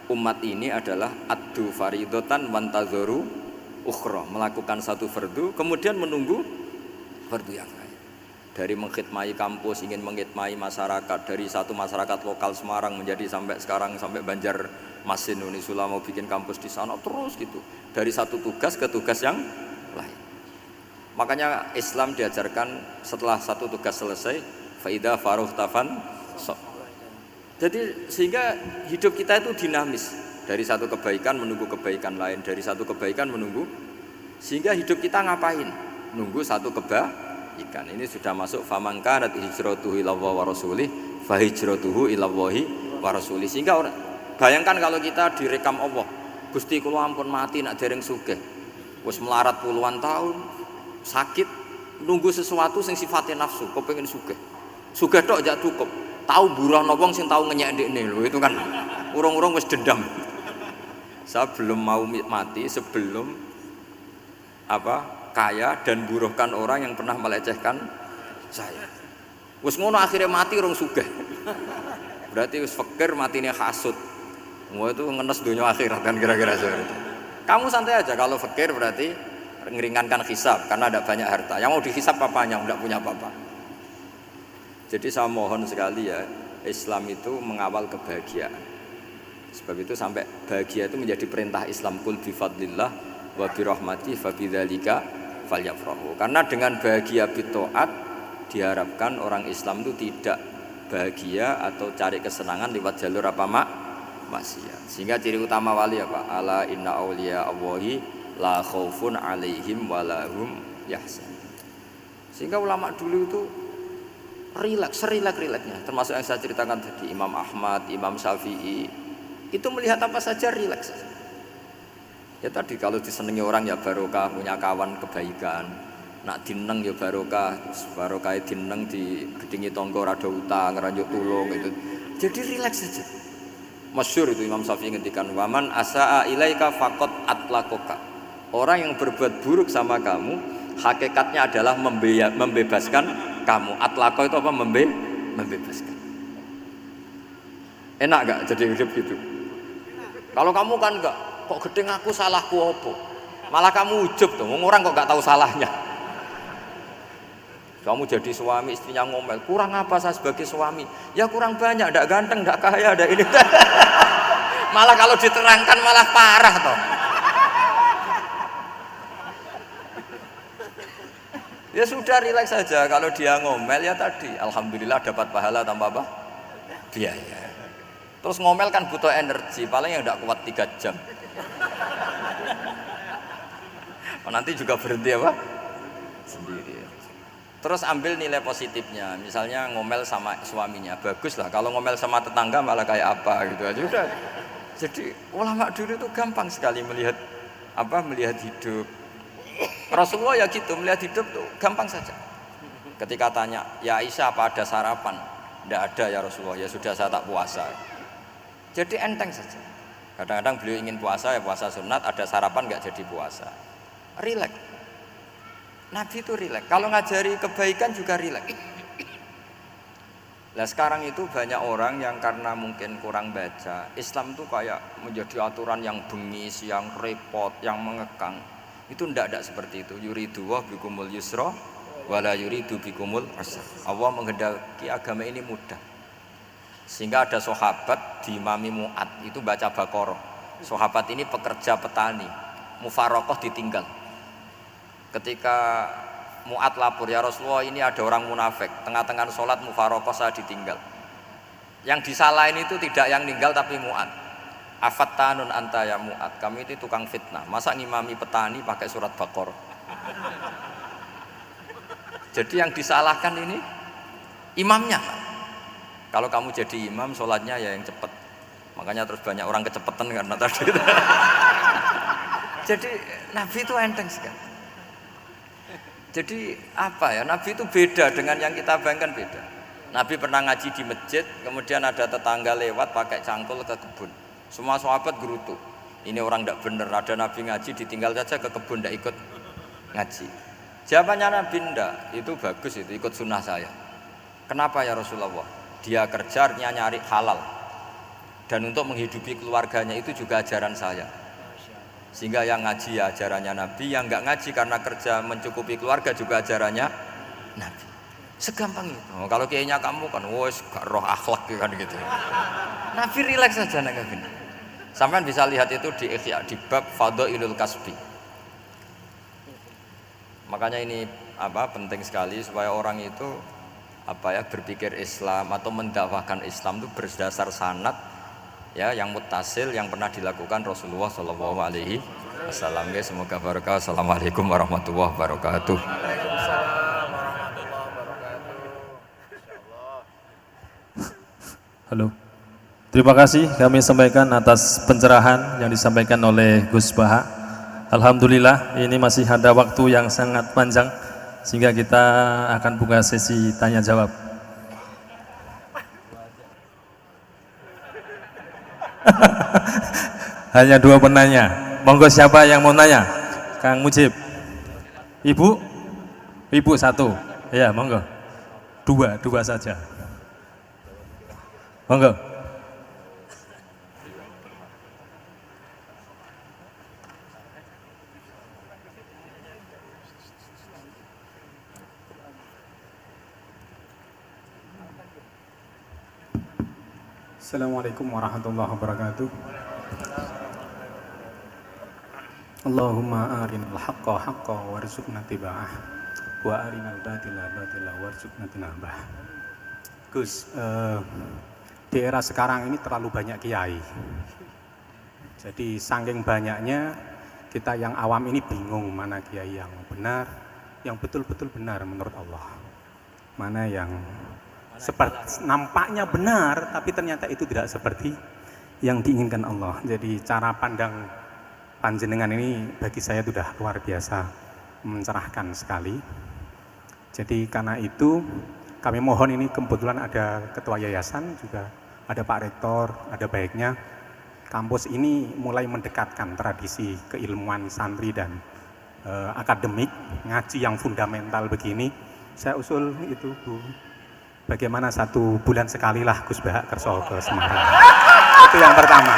umat ini adalah addu faridotan wantadzoru ukhra, melakukan satu fardu kemudian menunggu fardu yang lain. Dari mengkhidmati kampus, ingin mengkhidmati masyarakat, dari satu masyarakat lokal Semarang menjadi sampai sekarang sampai Banjarmasin, Unisula mau bikin kampus di sana terus gitu. Dari satu tugas ke tugas yang lain. Makanya Islam diajarkan setelah satu tugas selesai, faida faruh tafan so. Jadi sehingga hidup kita itu dinamis, dari satu kebaikan menunggu kebaikan lain, dari satu kebaikan menunggu, sehingga hidup kita ngapain? Nunggu satu kebaikan. Ini sudah masuk faman kanat hijratuhu ila Allah wa rasulih fa hijratuhu ila Allah wa rasulih. Sehingga bayangkan kalau kita direkam Allah, Gusti kula ampun mati nak dereng sugih. Wis melarat puluhan tahun, sakit, nunggu sesuatu sing sifatnya nafsu, kepengin sugih. Sugih tok jak cukup. Tahu buruhno wong sing tahu ngenyek ndekne lho, itu kan urung-urung wis dendam. Saya belum mau mati sebelum kaya dan buruhkan orang yang pernah melecehkan saya. Wis ngono akhirnya mati urung sugih. Berarti wis fakir matine hasud. Wah itu ngenes dunia akhirat kan kira-kira seperti itu. Kamu santai aja kalau fakir berarti meringankan hisab karena ada banyak harta. Yang mau dihisab papanya enggak punya apa-apa. Jadi saya mohon sekali ya, Islam itu mengawal kebahagiaan. Sebab itu sampai bahagia itu menjadi perintah Islam, kul bi fadlillah wa bi rahmati fa bidzalika falyafrahu. Karena dengan bahagia bitaat diharapkan orang Islam itu tidak bahagia atau cari kesenangan lewat jalur maksiat. Sehingga ciri utama wali apa? Ala inna auliya Allahi la khaufun 'alaihim wa lahum yahzanun. Sehingga ulama dulu itu rileks-rileksnya, termasuk yang saya ceritakan tadi, Imam Ahmad, Imam Syafi'i, itu melihat apa saja rileks. Ya tadi kalau disenengi orang ya barokah, punya kawan kebaikan. Nak dineng ya barokah dineng di gedingi tonggo rada utang, ranjuk tulung itu. Jadi rileks saja. Masyhur itu Imam Syafi'i ngendikan, "Waman asaa ilaika faqad atlaqaka." Orang yang berbuat buruk sama kamu, hakikatnya adalah membebaskan kamu. Atlaqo itu apa? Membebaskan. Enak gak jadi hidup gitu? Kalau kamu kan enggak, kok gedeng aku salahku apa? Malah kamu ujub tuh, orang kok gak tahu salahnya. Kamu jadi suami, istrinya ngomel, kurang apa saya sebagai suami? Ya kurang banyak, ndak ganteng, ndak kaya, ndak ini. Malah kalau diterangkan malah parah toh. Ya sudah, rileks saja. Kalau dia ngomel ya tadi, alhamdulillah dapat pahala tanpa apa? Biaya. Terus ngomel kan butuh energi, paling yang ndak kuat 3 jam. Nanti juga berhenti apa? Sendiri. Terus ambil nilai positifnya, misalnya ngomel sama suaminya, bagus lah. Kalau ngomel sama tetangga malah kayak apa gitu aja udah. Jadi ulama dulu itu gampang sekali melihat hidup. Rasulullah ya gitu, melihat hidup tuh gampang saja. Ketika tanya, ya Aisyah apa ada sarapan? Tidak ada ya Rasulullah, ya sudah saya tak puasa. Jadi enteng saja. Kadang-kadang beliau ingin puasa, ya puasa sunat, ada sarapan nggak jadi puasa. Rileks. Nabi itu rileks. Kalau ngajari kebaikan juga rileks. Nah sekarang itu banyak orang yang karena mungkin kurang baca, Islam itu kayak menjadi aturan yang bengis, yang repot, yang mengekang. Itu tidak seperti itu. Yuridu wa bikumul yusra wala yuridu bikumul usra. Allah menghendaki agama ini mudah. Sehingga ada sahabat di Imami Mu'ad itu baca Baqarah. Sahabat ini pekerja petani, mufarokoh ditinggal. Ketika Mu'ad lapor, ya Rasulullah ini ada orang munafik, tengah-tengah sholat mufarokoh saya ditinggal. Yang disalahin itu tidak yang ninggal tapi Mu'ad. Afattanun anta ya Mu'ad, kami itu tukang fitnah. Masa ngimami petani pakai surat Baqarah? Jadi yang disalahkan ini imamnya. Kalau kamu jadi imam, sholatnya ya yang cepat. Makanya terus banyak orang kecepetan karena tadi. Jadi Nabi itu enteng sekali. Jadi apa ya? Nabi itu beda dengan yang kita bayangkan, beda. Nabi pernah ngaji di masjid, kemudian ada tetangga lewat pakai cangkul ke kebun. Semua sahabat gerutu. Ini orang tidak benar, ada Nabi ngaji ditinggal saja ke kebun, tidak ikut ngaji. Jawabannya Nabi, tidak, itu bagus, itu ikut sunnah saya. Kenapa ya Rasulullah? Dia kerjanya nyari halal. Dan untuk menghidupi keluarganya itu juga ajaran saya. Sehingga yang ngaji ya ajarannya Nabi, yang nggak ngaji karena kerja mencukupi keluarga juga ajarannya Nabi. Segampang itu. Oh, kalau kayaknya kamu kan, wes gak roh akhlak kan gitu. Nabi rileks saja nak gini. Sampai bisa lihat itu di Ikhya, di bab Fadhailul Kasbi. Makanya ini penting sekali supaya orang itu berpikir Islam atau mendakwahkan Islam itu berdasar sanad ya yang muttasil yang pernah dilakukan Rasulullah Shallallahu Alaihi Wasallam. Semoga barokah. Assalamualaikum warahmatullahi wabarakatuh. Halo. Terima kasih kami sampaikan atas pencerahan yang disampaikan oleh Gus Baha. Alhamdulillah ini masih ada waktu yang sangat panjang sehingga kita akan buka sesi tanya jawab. Hanya 2 penanya. Monggo siapa yang mau nanya? Kang Mujib. Ibu? Ibu 1. Ya, monggo. 2 saja. Monggo. Assalamualaikum warahmatullahi wabarakatuh. Allahumma arinal haqqa haqqa warzuqna tiba'ah wa arinal batila batila warzuqna tinabah. Gus, di era sekarang ini terlalu banyak kiai. Jadi saking banyaknya kita yang awam ini bingung mana kiai yang benar, yang betul-betul benar menurut Allah. Mana yang seperti nampaknya benar tapi ternyata itu tidak seperti yang diinginkan Allah. Jadi cara pandang panjenengan ini bagi saya sudah luar biasa mencerahkan sekali. Jadi karena itu kami mohon, ini kebetulan ada ketua yayasan, juga ada Pak Rektor, ada baiknya kampus ini mulai mendekatkan tradisi keilmuan santri dan akademik, ngaji yang fundamental begini. Saya usul itu Bu, bagaimana 1 bulan sekali lah Gus Bahak kerso ke Semarang. Itu yang pertama.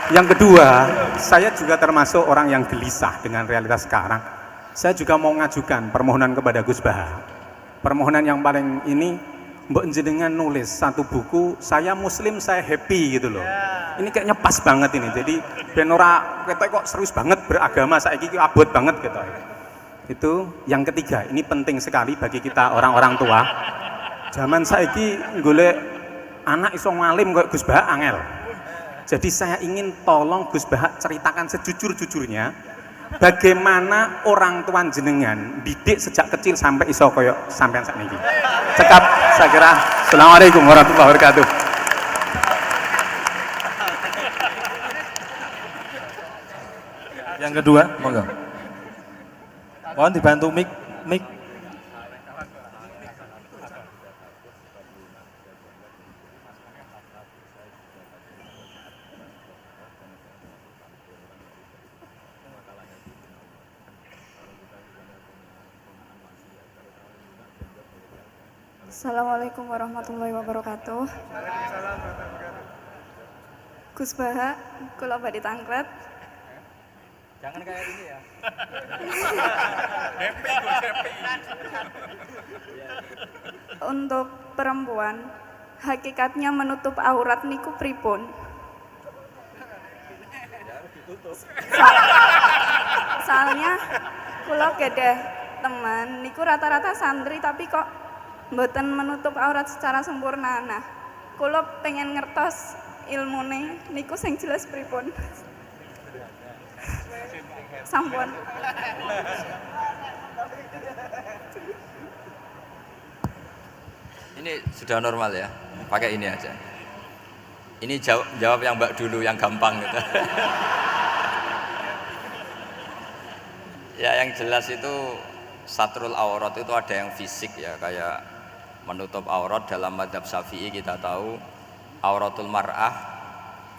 Yang kedua, saya juga termasuk orang yang gelisah dengan realitas sekarang. Saya juga mau ngajukan permohonan kepada Gus Bahak. Permohonan yang paling ini, mbok jenengan nulis 1 buku, saya muslim saya happy gitu loh. Ini kayaknya pas banget ini. Jadi ben ora ketok kok serius banget beragama saiki ki abot banget gitu. Itu yang ketiga, ini penting sekali bagi kita orang-orang tua. Zaman saiki golek anak iso ngalim kok Gus Bahak angel. Jadi saya ingin tolong Gus Bahak ceritakan sejujur-jujurnya bagaimana orang tua jenengan didik sejak kecil sampai iso koyo sampean sakniki. Cekap saya kira. Assalamualaikum warahmatullahi wabarakatuh. Yang kedua, monggo. Mohon dibantu mic. Assalamualaikum warahmatullahi wabarakatuh. Gus Bahak, kula badhe tangklet. Jangan kayak ini ya. Untuk perempuan, hakikatnya menutup aurat niku pripun? Soalnya kula gadah teman niku rata-rata santri tapi kok mboten menutup aurat secara sempurna. Nah, kula pengen ngertos ilmune niku sing jelas pripun. Sampun. Ini sudah normal ya, pakai ini aja. Ini jawab yang Mbak dulu, yang gampang gitu. Ya yang jelas itu satrul aurat itu ada yang fisik ya, kayak menutup aurat dalam madzhab Syafi'i kita tahu auratul mar'ah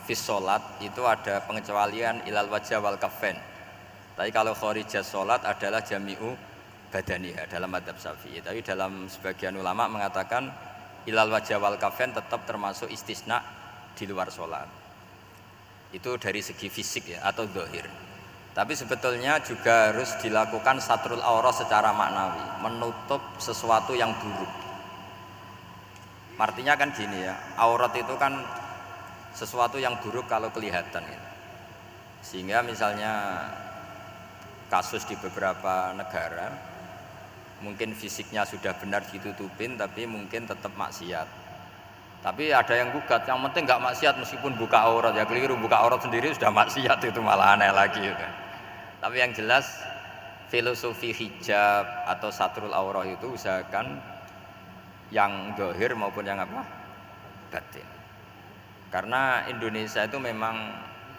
fis sholat itu ada pengecualian ilal wajah wal kafain. Tapi kalau kharijah sholat adalah jami'u badaniha dalam madzhab Syafi'i. Tapi dalam sebagian ulama mengatakan ilal wajah wal kafain tetap termasuk istisna di luar sholat. Itu dari segi fisik ya atau zahir. Tapi sebetulnya juga harus dilakukan satrul aurat secara maknawi, menutup sesuatu yang buruk. Artinya kan gini ya, aurat itu kan sesuatu yang buruk kalau kelihatan ya. Sehingga misalnya kasus di beberapa negara mungkin fisiknya sudah benar ditutupin tapi mungkin tetap maksiat. Tapi ada yang gugat, yang penting nggak maksiat meskipun buka aurat. Ya keliru, buka aurat sendiri sudah maksiat, itu malah aneh lagi gitu. Tapi yang jelas filosofi hijab atau satrul aurat itu usahakan yang zahir maupun yang apa? Batin. Karena Indonesia itu memang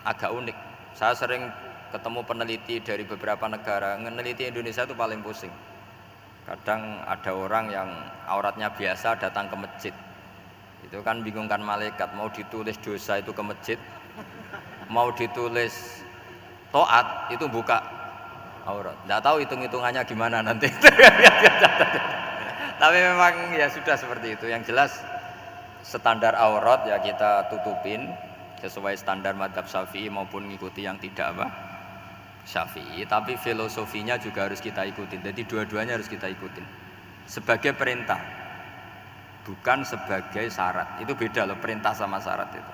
agak unik. Saya sering ketemu peneliti dari beberapa negara, meneliti Indonesia itu paling pusing. Kadang ada orang yang auratnya biasa datang ke masjid, itu kan bingungkan malaikat, mau ditulis dosa itu ke masjid, mau ditulis toat itu buka aurat. Nggak tahu hitung-hitungannya gimana nanti. Tapi memang ya sudah seperti itu. Yang jelas standar aurat ya kita tutupin sesuai standar madzhab Syafi'i maupun mengikuti yang tidak apa Syafi'i. Tapi filosofinya juga harus kita ikutin. Jadi dua-duanya harus kita ikutin sebagai perintah, bukan sebagai syarat. Itu beda loh, perintah sama syarat itu.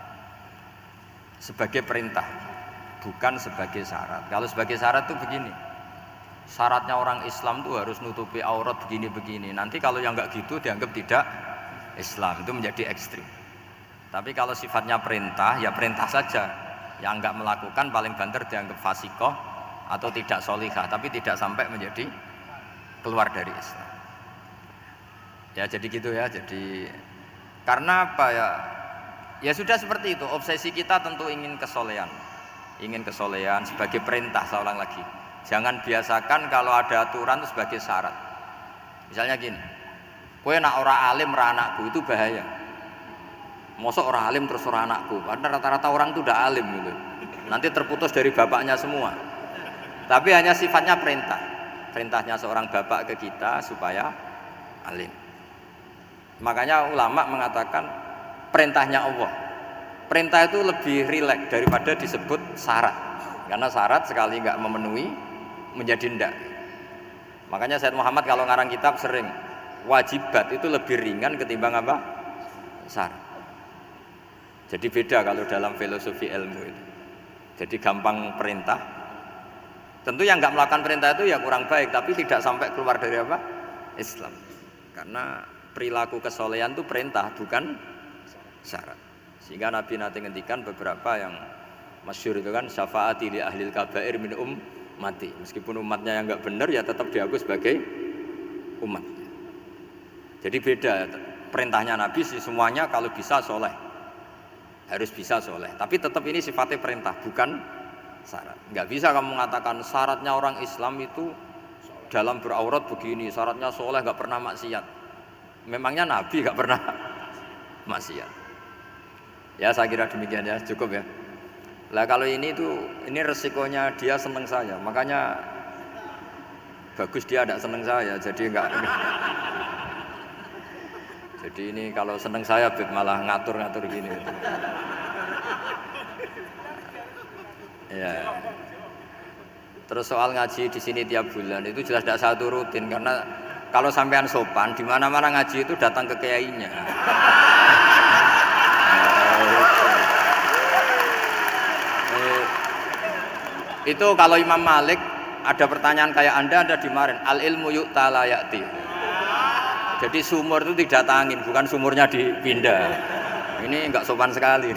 Sebagai perintah, bukan sebagai syarat. Kalau sebagai syarat itu begini, syaratnya orang Islam tuh harus nutupi aurat begini-begini. Nanti kalau yang enggak gitu dianggap tidak Islam, itu menjadi ekstrim. Tapi kalau sifatnya perintah, ya perintah saja. Yang enggak melakukan paling banter dianggap fasikoh atau tidak solihah, tapi tidak sampai menjadi keluar dari Islam. Ya jadi gitu ya. Jadi karena apa ya? Ya sudah seperti itu. Obsesi kita tentu ingin kesolehan. Ingin kesolehan sebagai perintah, saya ulang lagi. Jangan biasakan kalau ada aturan itu sebagai syarat. Misalnya gini, kowe nak ora alim ra anakku, itu bahaya. Mosok ora alim terus ora anakku, karena rata-rata orang itu udah alim gitu. Nanti terputus dari bapaknya semua. Tapi hanya sifatnya perintah. Perintahnya seorang bapak ke kita supaya alim. Makanya ulama mengatakan perintahnya Allah. Perintah itu lebih rileks daripada disebut syarat. Karena syarat sekali nggak memenuhi menjadi ndak. Makanya Said Muhammad kalau ngarang kitab sering wajibat itu lebih ringan ketimbang apa? Syarat. Jadi beda kalau dalam filosofi ilmu itu. Jadi gampang perintah. Tentu yang nggak melakukan perintah itu ya kurang baik, tapi tidak sampai keluar dari apa? Islam. Karena perilaku kesolehan itu perintah, bukan syarat. Sehingga Nabi nanti ngendikan beberapa yang masyhur itu kan, syafaati li ahlil kabair min ummati. Meskipun umatnya yang nggak benar ya tetap diaku sebagai umat. Jadi beda perintahnya Nabi sih, semuanya kalau bisa soleh, harus bisa soleh. Tapi tetap ini sifatnya perintah, bukan syarat. Nggak bisa kamu mengatakan syaratnya orang Islam itu dalam beraurat begini, syaratnya soleh nggak pernah maksiat. Memangnya Nabi nggak pernah maksiat. Ya saya kira demikian ya, cukup ya. Lah kalau ini resikonya dia seneng saya, makanya bagus dia tidak seneng saya, jadi enggak. Jadi ini kalau seneng saya malah ngatur-ngatur gini. Ya. Terus soal ngaji di sini tiap bulan itu jelas tidak satu rutin, karena kalau sampean sopan di mana-mana ngaji itu datang ke kiainya. Itu kalau Imam Malik ada pertanyaan kayak Anda dimarahin, al ilmu yu'ta la ya'ti. Jadi sumur itu didatangin, bukan sumurnya dipindah. Ini enggak sopan sekali.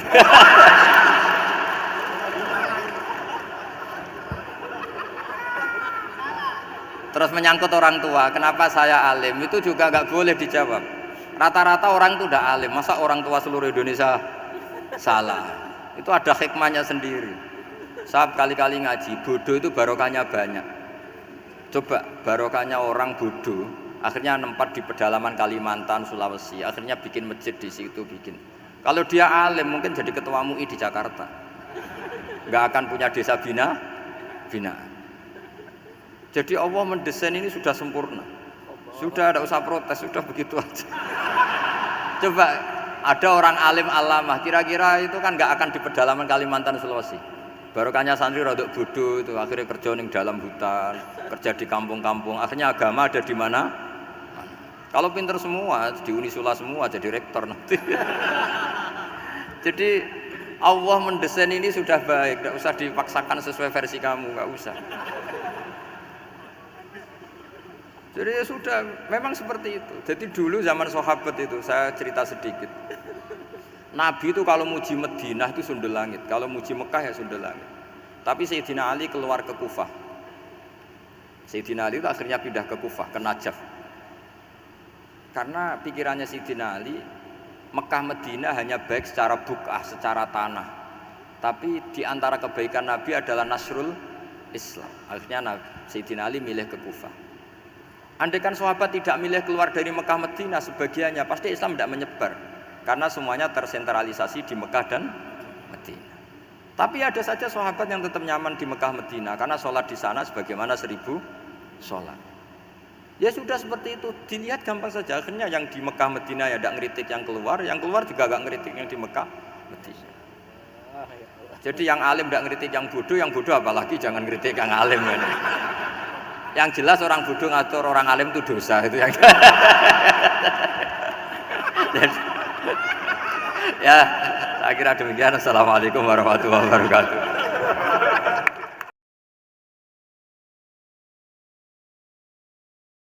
Terus menyangkut orang tua, kenapa saya alim, itu juga enggak boleh dijawab. Rata-rata orang itu udah alim, masa orang tua seluruh Indonesia salah? Itu ada hikmahnya sendiri. Saya kali-kali ngaji, bodoh itu barokahnya banyak. Coba barokahnya orang bodoh, akhirnya nempat di pedalaman Kalimantan, Sulawesi, akhirnya bikin masjid di situ bikin. Kalau dia alim mungkin jadi ketua MUI di Jakarta, nggak akan punya desa binaan. Jadi Allah mendesain ini sudah sempurna, sudah tidak usah protes, sudah begitu aja. Coba ada orang alim alamah, kira-kira itu kan nggak akan di pedalaman Kalimantan, Sulawesi. Barokahnya santri rodok bodoh itu, akhirnya kerja di dalam hutan, kerja di kampung-kampung, akhirnya agama ada di mana? Kalau pinter semua, di Unisula semua jadi rektor nanti. Jadi Allah mendesain ini sudah baik, tidak usah dipaksakan sesuai versi kamu, nggak usah. Jadi ya sudah, memang seperti itu. Jadi dulu zaman sahabat itu, saya cerita sedikit. Nabi itu kalau muji Madinah itu sundel langit, kalau muji Mekah ya sundel langit. Tapi Sayyidina Ali keluar ke Kufah. Sayyidina Ali itu akhirnya pindah ke Kufah, ke Najaf. Karena pikirannya Sayyidina Ali, Mekah Madinah hanya baik secara buk'ah, secara tanah. Tapi di antara kebaikan Nabi adalah nasrul Islam. Akhirnya Sayyidina Ali milih ke Kufah. Andai kan sahabat tidak milih keluar dari Mekah Madinah sebagiannya, pasti Islam tidak menyebar. Karena semuanya tersentralisasi di Mekah dan Madinah. Tapi ada saja sahabat yang tetap nyaman di Mekah Madinah karena sholat di sana sebagaimana 1000 sholat. Ya sudah seperti itu, dilihat gampang saja. Akhirnya yang di Mekah Madinah ya tidak ngeritik yang keluar juga gak ngeritik yang di Mekah Madinah. Jadi yang alim tidak ngeritik yang bodoh apalagi jangan ngeritik yang alim. Yang jelas orang bodoh ngatur orang alim itu dosa itu yang. Ya, saya kira demikian. Assalamualaikum warahmatullahi wabarakatuh.